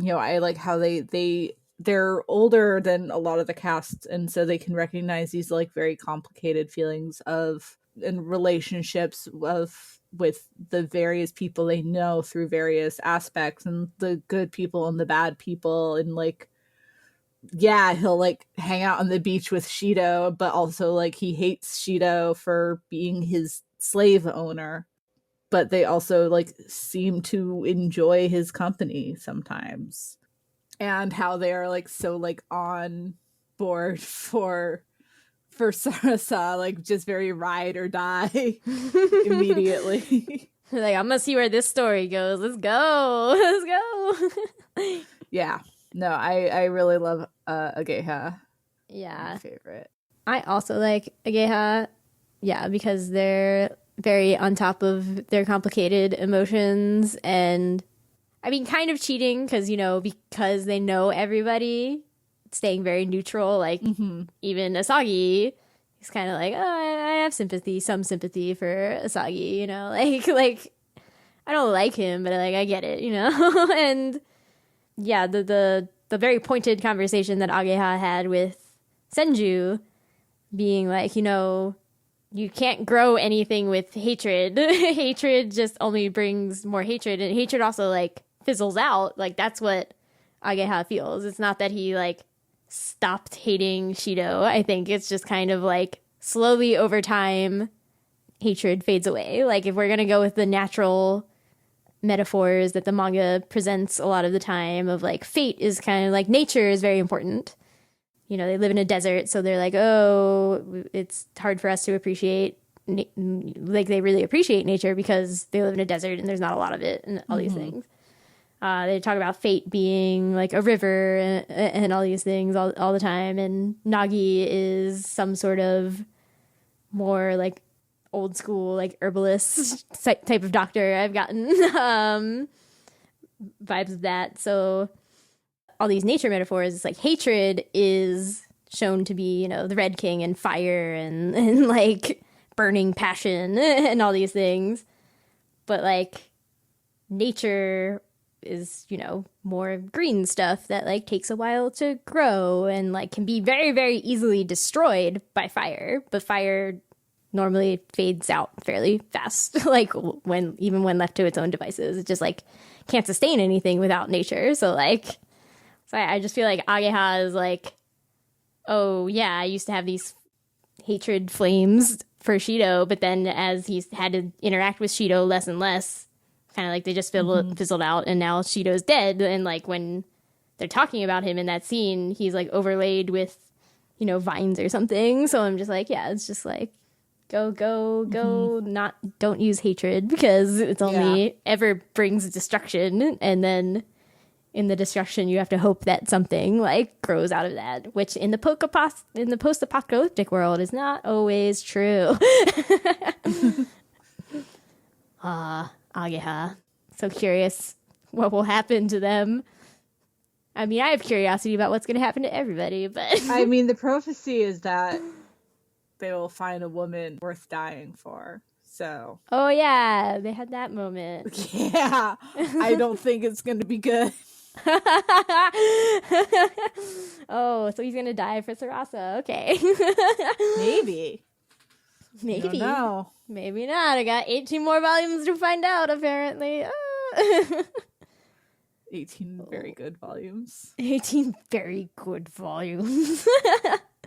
I like how they're older than a lot of the cast, and so they can recognize these like very complicated feelings of and relationships with the various people they know through various aspects, and the good people and the bad people, and like, yeah, he'll like hang out on the beach with Shido, but also like he hates Shido for being his slave owner. But they also like seem to enjoy his company sometimes. And how they are like so like on board for Sarasa, like just very ride or die immediately. Like, I'm gonna see where this story goes. Let's go. Yeah. No, I really love Ageha. Yeah. My favorite. I also like Ageha, because they're very on top of their complicated emotions, and I mean, kind of cheating because they know everybody, staying very neutral. Like even Asagi, he's kind of like, oh, I have some sympathy for Asagi. Like I don't like him, but like I get it. And yeah, the very pointed conversation that Ageha had with Senju, being like, you can't grow anything with hatred. Hatred just only brings more hatred, and hatred also like fizzles out. Like that's what Ageha feels. It's not that he like stopped hating Shido. I think it's just kind of like slowly over time hatred fades away. Like if we're gonna go with the natural metaphors that the manga presents a lot of the time of like fate is kind of like nature is very important. They live in a desert, so they're like, oh, it's hard for us to appreciate, like they really appreciate nature because they live in a desert and there's not a lot of it and all these things. They talk about fate being like a river and all these things all the time. And Nagi is some sort of more like old school, like herbalist type of doctor. I've gotten vibes of that. So all these nature metaphors, it's like hatred is shown to be, the Red King and fire and like burning passion and all these things. But like nature is, more green stuff that like takes a while to grow and like can be very, very easily destroyed by fire. But fire normally fades out fairly fast. Like when left to its own devices, it just like can't sustain anything without nature. So I just feel like Ageha is like, oh yeah, I used to have these hatred flames for Shido, but then as he's had to interact with Shido less and less, kind of like they just fizzled out, and now Shido's dead, and like when they're talking about him in that scene, he's like overlaid with, vines or something. So I'm just like, yeah, it's just like, go, don't use hatred because it's only ever brings destruction, and then in the destruction, you have to hope that something like grows out of that, which in the post-apocalyptic world is not always true. Ageha. So curious what will happen to them. I mean, I have curiosity about what's going to happen to everybody, but I mean, the prophecy is that they will find a woman worth dying for. So. Oh yeah, they had that moment. Yeah, I don't think it's going to be good. Oh, so he's going to die for Sarasa. Okay. Maybe. Maybe. No. Maybe not. I got 18 more volumes to find out, apparently. 18 very good volumes. 18 very good volumes.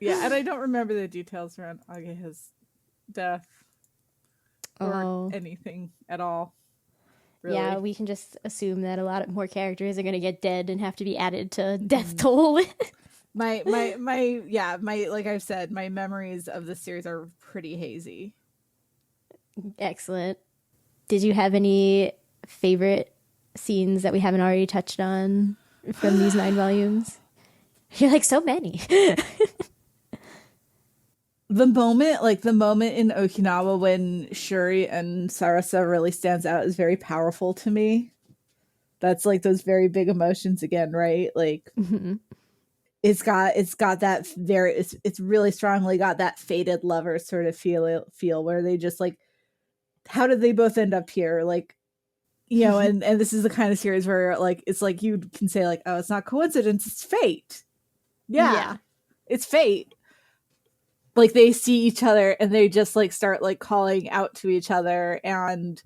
Yeah, and I don't remember the details around Ageha's death or anything at all. Really. Yeah, we can just assume that a lot more characters are going to get dead and have to be added to death toll. my like I've said, my memories of the series are pretty hazy. Excellent. Did you have any favorite scenes that we haven't already touched on from these 9 volumes? You're like, so many. The moment in Okinawa when Shuri and Sarasa really stands out is very powerful to me. That's like those very big emotions again, right? Like it's got that it's really strongly got that fated lover sort of feel where they just like, how did they both end up here? Like, you know, and this is the kind of series where like it's like you can say like, oh, it's not coincidence, it's fate. Yeah. It's fate. Like they see each other and they just like start like calling out to each other, and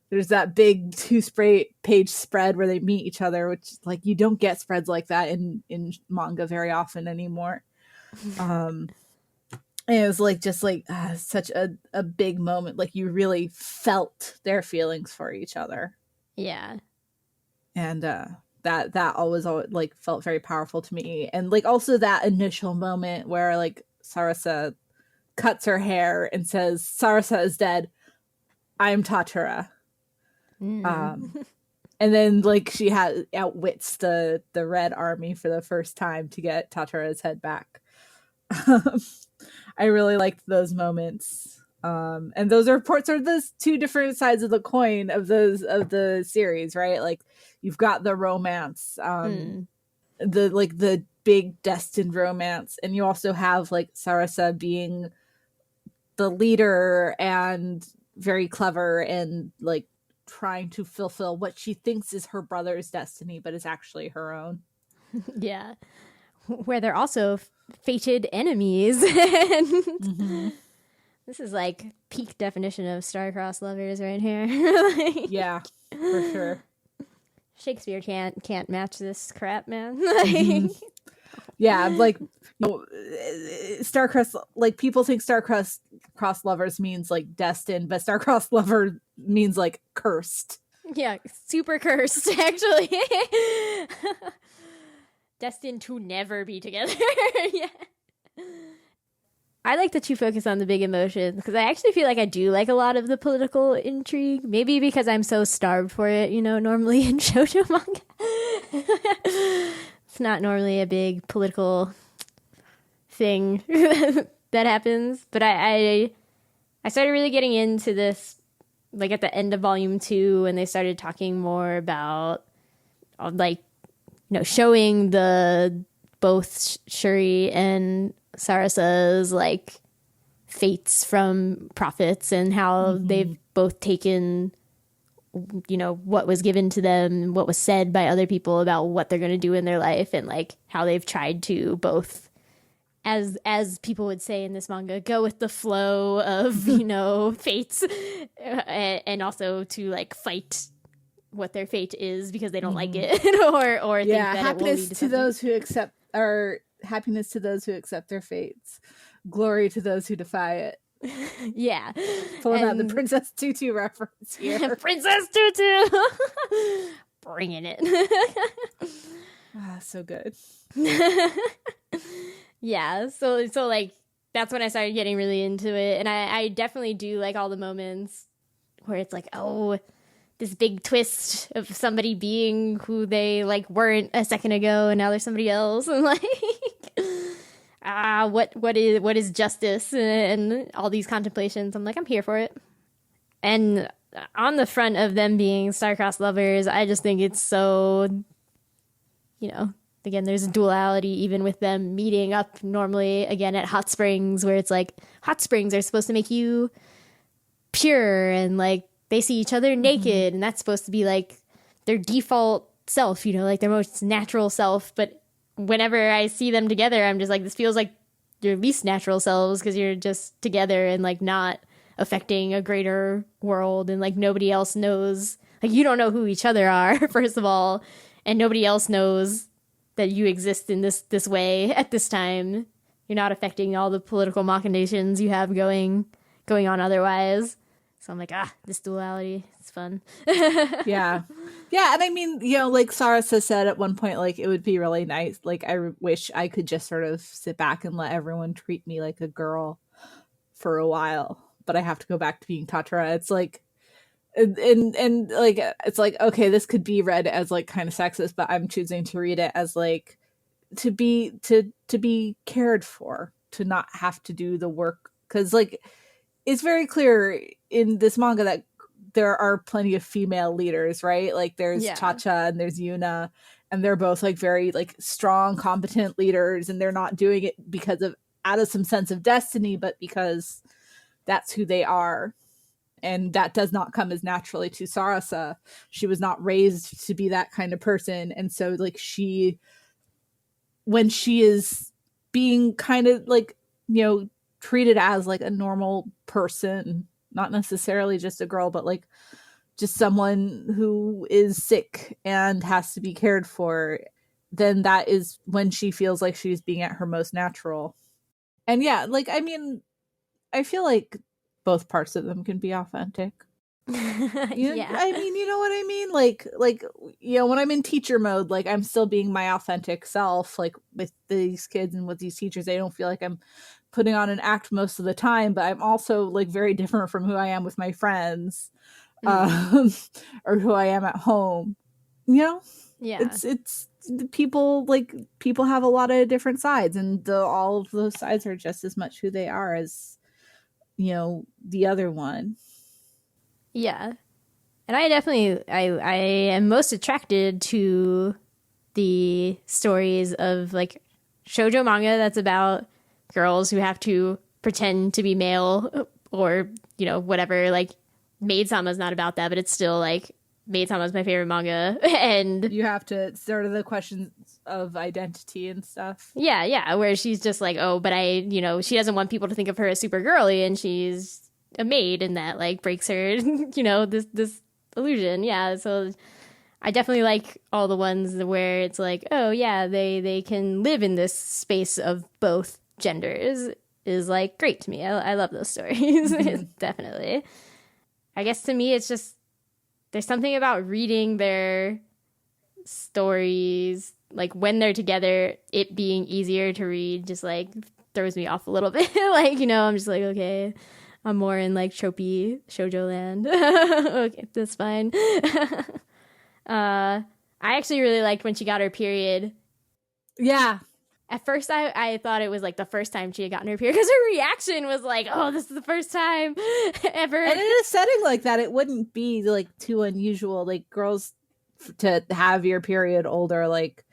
there's that big 2-page spread where they meet each other, which like you don't get spreads like that in manga very often anymore. And it was like just like such a big moment. Like you really felt their feelings for each other. Yeah. And that always like felt very powerful to me. And like also that initial moment where like Sarasa cuts her hair and says, Sarasa is dead, I'm Tatara. And then like she outwits the Red Army for the first time to get Tatara's head back. I really liked those moments. And those are sort of those two different sides of the coin of the series, right? Like you've got the romance, the big destined romance, and you also have like Sarasa being the leader and very clever and like trying to fulfill what she thinks is her brother's destiny, but is actually her own. Yeah. Where they're also fated enemies. And this is like peak definition of star-crossed lovers right here. Like, yeah, for sure. Shakespeare can't match this crap, man. Yeah, like, you know, star-crossed, like people think star-crossed lovers means like destined, but star-crossed lover means like cursed. Yeah, super cursed, actually. Destined to never be together. Yeah. I like that you focus on the big emotions, because I actually feel like I do like a lot of the political intrigue. Maybe because I'm so starved for it, you know, normally in Shojo manga. It's not normally a big political thing that happens. But I started really getting into this like at the end of volume 2, and they started talking more about like, you know, showing the both Shuri and Sarasa's like fates from prophets, and how they've both taken, you know, what was given to them, what was said by other people about what they're going to do in their life, and like how they've tried to both, as people would say in this manga, go with the flow of, you know, fates, and also to like fight what their fate is because they don't like it, or think that happiness it will lead to those who accept, or happiness to those who accept their fates, glory to those who defy it. Yeah, pulling out the Princess Tutu reference here. Princess Tutu, bringing it. So good. Yeah, so like that's when I started getting really into it, and I definitely do like all the moments where it's like, oh, this big twist of somebody being who they like weren't a second ago, and now they're somebody else, and like what is justice, and all these contemplations. I'm like, I'm here for it. And on the front of them being star-crossed lovers, I just think it's so, again, there's a duality even with them meeting up normally again at hot springs, where it's like hot springs are supposed to make you pure, and like they see each other naked, and that's supposed to be like their default self, like their most natural self. But whenever I see them together, I'm just like, this feels like your least natural selves, because you're just together and like not affecting a greater world, and like nobody else knows, like you don't know who each other are first of all, and nobody else knows that you exist in this way at this time. You're not affecting all the political machinations you have going on otherwise. So I'm like, this duality, it's fun. Yeah. And I mean, like Sarasa said at one point, like, it would be really nice. Like, I wish I could just sort of sit back and let everyone treat me like a girl for a while, but I have to go back to being Tatara. It's like, and like, it's like, okay, this could be read as like kind of sexist, but I'm choosing to read it as like to be cared for, to not have to do the work. Because like, it's very clear in this manga that there are plenty of female leaders, right? Like there's Cha-Cha and there's Yuna, and they're both like very like strong, competent leaders, and they're not doing it because of out of some sense of destiny, but because that's who they are. And that does not come as naturally to Sarasa. She was not raised to be that kind of person. And so like when she is being kind of like, treated as like a normal person, not necessarily just a girl, but like just someone who is sick and has to be cared for, then that is when she feels like she's being at her most natural. And yeah, like, I mean, I feel like both parts of them can be authentic. Yeah. I mean, you know what I mean? Like, when I'm in teacher mode, like I'm still being my authentic self, like with these kids and with these teachers. I don't feel like I'm putting on an act most of the time, but I'm also like very different from who I am with my friends, or who I am at home. Yeah. It's people have a lot of different sides, and all of those sides are just as much who they are as, the other one. Yeah. And I definitely, I am most attracted to the stories of like shoujo manga that's about girls who have to pretend to be male, or, whatever. Like Maid Sama's not about that, but it's still like Maid Sama's my favorite manga. And you have to sort of the questions of identity and stuff. Yeah. Where she's just like, oh, but she doesn't want people to think of her as super girly, and she's a maid, and that like breaks her this illusion. Yeah, so I definitely like all the ones where it's like, oh yeah, they can live in this space of both genders, is like great to me. I love those stories. Definitely. I guess to me it's just there's something about reading their stories, like when they're together, it being easier to read just like throws me off a little bit. Like, I'm just like, okay, I'm more in like tropey shoujo land. Okay, that's fine. I actually really liked when she got her period. Yeah. At first, I thought it was like the first time she had gotten her period, because her reaction was like, oh, this is the first time ever. And in a setting like that, it wouldn't be like too unusual. Like girls to have your period older, like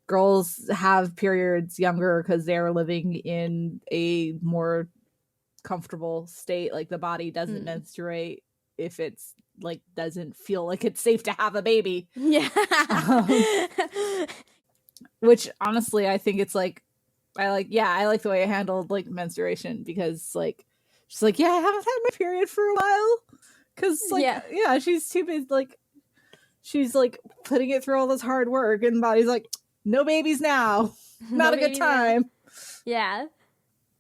girls have periods younger because they're living in a more comfortable state. Like the body doesn't menstruate if it's like doesn't feel like it's safe to have a baby. Yeah. Which honestly, I think it's like I like the way I handled like menstruation, because like she's like, yeah, I haven't had my period for a while, because like she's too busy, like she's like putting it through all this hard work, and the body's like, no babies now, not a good time. Yeah.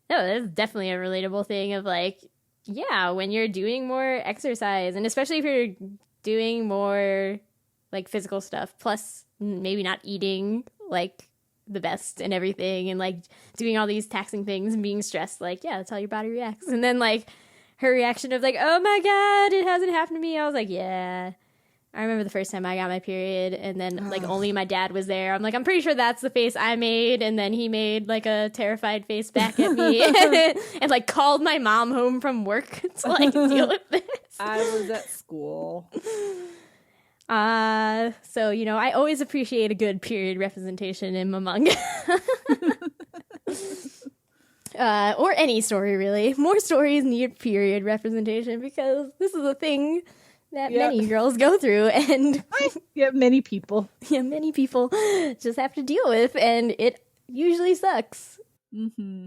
No, that's definitely a relatable thing of like, yeah, when you're doing more exercise, and especially if you're doing more like physical stuff, plus maybe not eating like the best and everything, and like doing all these taxing things and being stressed, like, yeah, that's how your body reacts. And then like her reaction of like, oh my god, it hasn't happened to me. I was like, yeah, I remember the first time I got my period, and then like only my dad was there. I'm like, I'm pretty sure that's the face I made, and then he made like a terrified face back at me, and like called my mom home from work to like deal with this. I was at school. So you know, I always appreciate a good period representation in my manga. Or any story, really. More stories need period representation because this is a thing that many girls go through, and many people. Yeah, many people just have to deal with, and it usually sucks. Mm-hmm.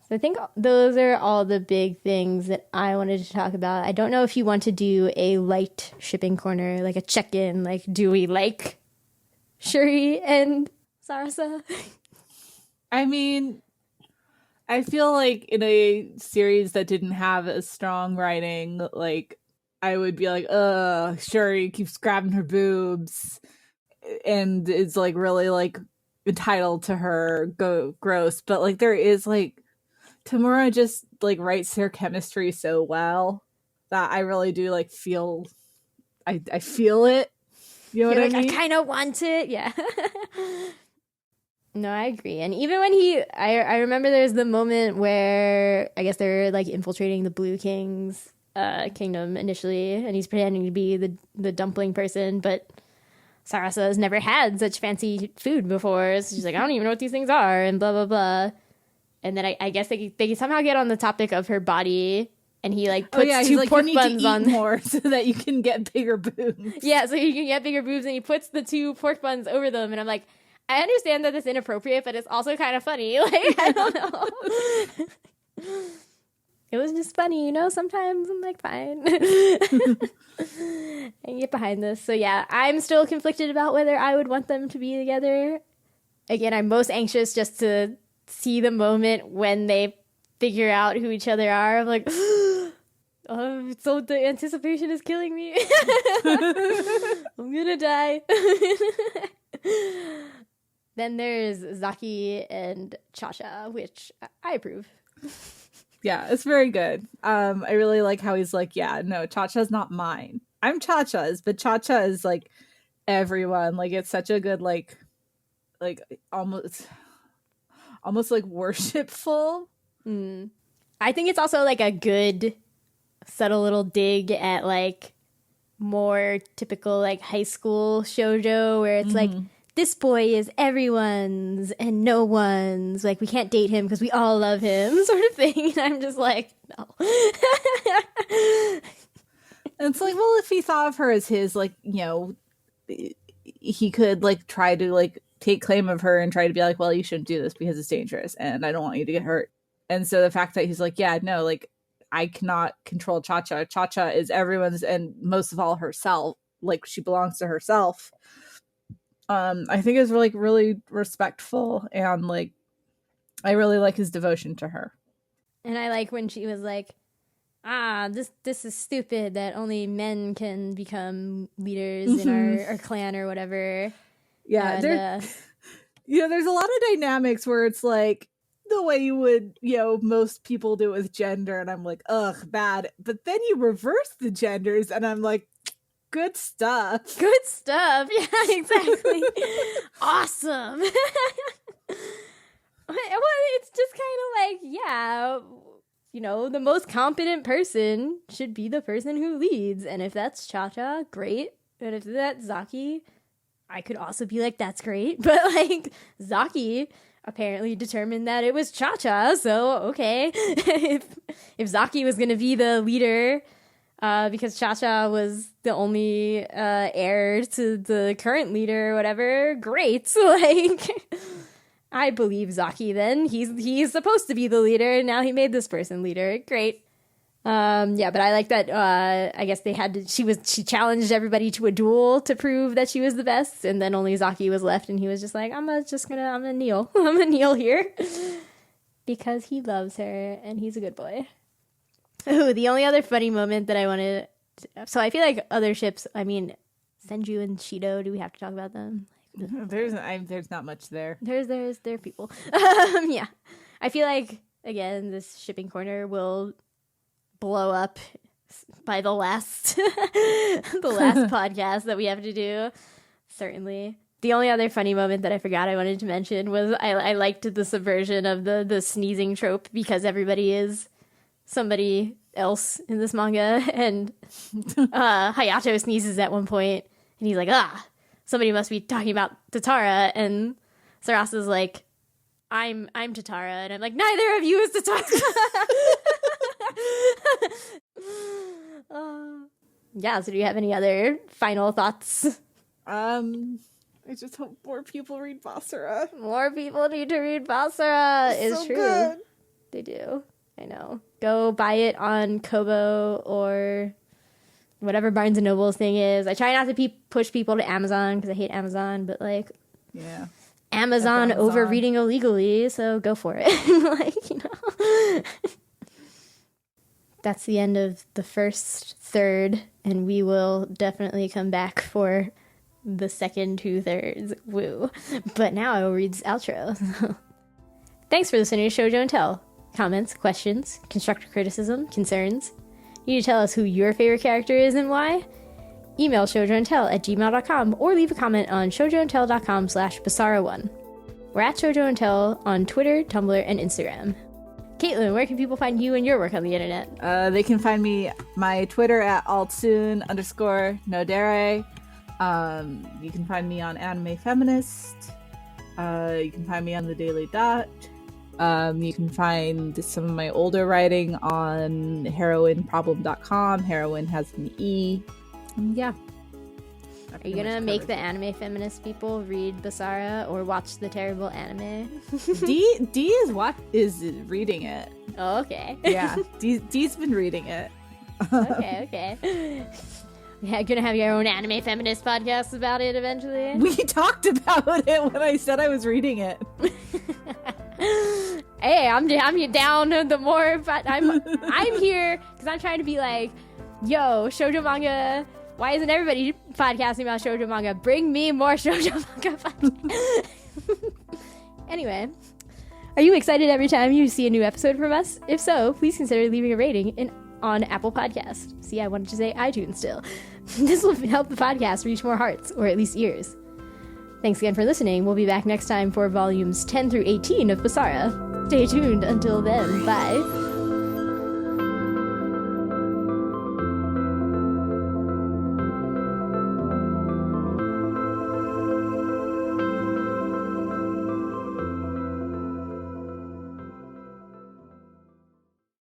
So I think those are all the big things that I wanted to talk about. I don't know if you want to do a light shipping corner, like a check-in, like, do we like Shuri and Sarasa? I mean, I feel like in a series that didn't have a strong writing, like, I would be like, Shuri keeps grabbing her boobs and is like really like entitled to her gross. But like there is like Tamura just like writes their chemistry so well that I really do like feel I feel it. You know what I mean? I kind of want it. Yeah. No, I agree. And even when I remember there's the moment where I guess they're like infiltrating the Blue King's kingdom initially, and he's pretending to be the dumpling person, but Sarasa has never had such fancy food before, so she's like, I don't even know what these things are, and blah blah blah. And then I guess they somehow get on the topic of her body, and he like puts two pork buns on more so that you can get bigger boobs. Yeah, so you can get bigger boobs, and he puts the 2 pork buns over them, and I'm like, I understand that it's inappropriate, but it's also kind of funny. Like, I don't know. It was just funny, you know? Sometimes I'm like, fine. I can get behind this. So yeah, I'm still conflicted about whether I would want them to be together. Again, I'm most anxious just to see the moment when they figure out who each other are. I'm like, so the anticipation is killing me. I'm gonna die. Then there's Zaki and Cha-Cha, which I approve. Yeah, it's very good. I really like how he's like, yeah, no, Cha-Cha's not mine. I'm Cha-Cha's, but Cha-Cha is like everyone. Like it's such a good like almost like worshipful. I think it's also like a good subtle little dig at like more typical like high school shoujo where it's like, this boy is everyone's and no one's. Like, we can't date him because we all love him, sort of thing. And I'm just like, no. And it's like, well, if he thought of her as his, like, you know, he could, like, try to, like, take claim of her and try to be like, well, you shouldn't do this because it's dangerous and I don't want you to get hurt. And so the fact that he's like, yeah, no, like, I cannot control Cha-Cha. Cha-Cha is everyone's and most of all herself. Like, she belongs to herself. I think is like really respectful and like I really like his devotion to her. And I like when she was like, this is stupid that only men can become leaders in our clan or whatever. Yeah, there's a lot of dynamics where it's like the way you would, you know, most people do it with gender, and I'm like, ugh, bad. But then you reverse the genders, and I'm like, good stuff. Good stuff. Yeah, exactly. Awesome. Well, it's just kind of like, yeah, you know, the most competent person should be the person who leads. And if that's Cha-Cha, great. And if that's Zaki, I could also be like, that's great. But like, Zaki apparently determined that it was Cha-Cha. So, okay. if Zaki was going to be the leader, because Cha-Cha was the only heir to the current leader or whatever, great. Like, I believe Zaki then. He's supposed to be the leader, and now he made this person leader. Great. Yeah, but I like that, I guess they had to, she challenged everybody to a duel to prove that she was the best, and then only Zaki was left, and he was just like, I'm gonna kneel. I'm gonna kneel here. Because he loves her, and he's a good boy. Oh, the only other funny moment that I wanted so I feel like other ships, I mean, Senju and Shido, do we have to talk about them? There's not much there. They're people. Yeah. I feel like, again, this shipping corner will blow up by the last the last podcast that we have to do. Certainly. The only other funny moment that I forgot I wanted to mention was I liked the subversion of the sneezing trope, because everybody is somebody else in this manga, and Hayato sneezes at one point and he's like, somebody must be talking about Tatara, and Sarasa's like, I'm Tatara, and I'm like, neither of you is Tatara. Yeah, so do you have any other final thoughts? I just hope more people read Basara. More people need to read Basara. It's so true. Good. They do. I know. Go buy it on Kobo or whatever Barnes & Noble's thing is. I try not to push people to Amazon because I hate Amazon, but like, yeah, Amazon over reading illegally, so go for it. Like, you know. That's the end of the first third, and we will definitely come back for the second 2/3. Woo. But now I will read this outro. Thanks for listening to Shojo and Tell. Comments, questions, constructive criticism, concerns. You need to tell us who your favorite character is and why. Email shoujoandtell@gmail.com or leave a comment on shoujoandtell.com/Basara1. We're at Shojo and Tell on Twitter, Tumblr, and Instagram. Caitlin, where can people find you and your work on the internet? They can find me, my Twitter at altsoon_nodere. You can find me on Anime Feminist. You can find me on The Daily Dot. You can find some of my older writing on heroineproblem.com. Heroine has an E. And yeah. Are you gonna make the anime feminist people read Basara or watch the terrible anime? D is reading it. Oh, okay. Yeah, D's been reading it. Okay. Yeah, gonna have your own anime feminist podcast about it eventually. We talked about it when I said I was reading it. Hey, I'm down. The more, but I'm here because I'm trying to be like, yo, shoujo manga. Why isn't everybody podcasting about shoujo manga? Bring me more shoujo manga podcasts. Anyway, are you excited every time you see a new episode from us? If so, please consider leaving a rating on Apple Podcasts. See, I wanted to say iTunes still. This will help the podcast reach more hearts, or at least ears. Thanks again for listening. We'll be back next time for volumes 10 through 18 of Basara. Stay tuned until then. Bye.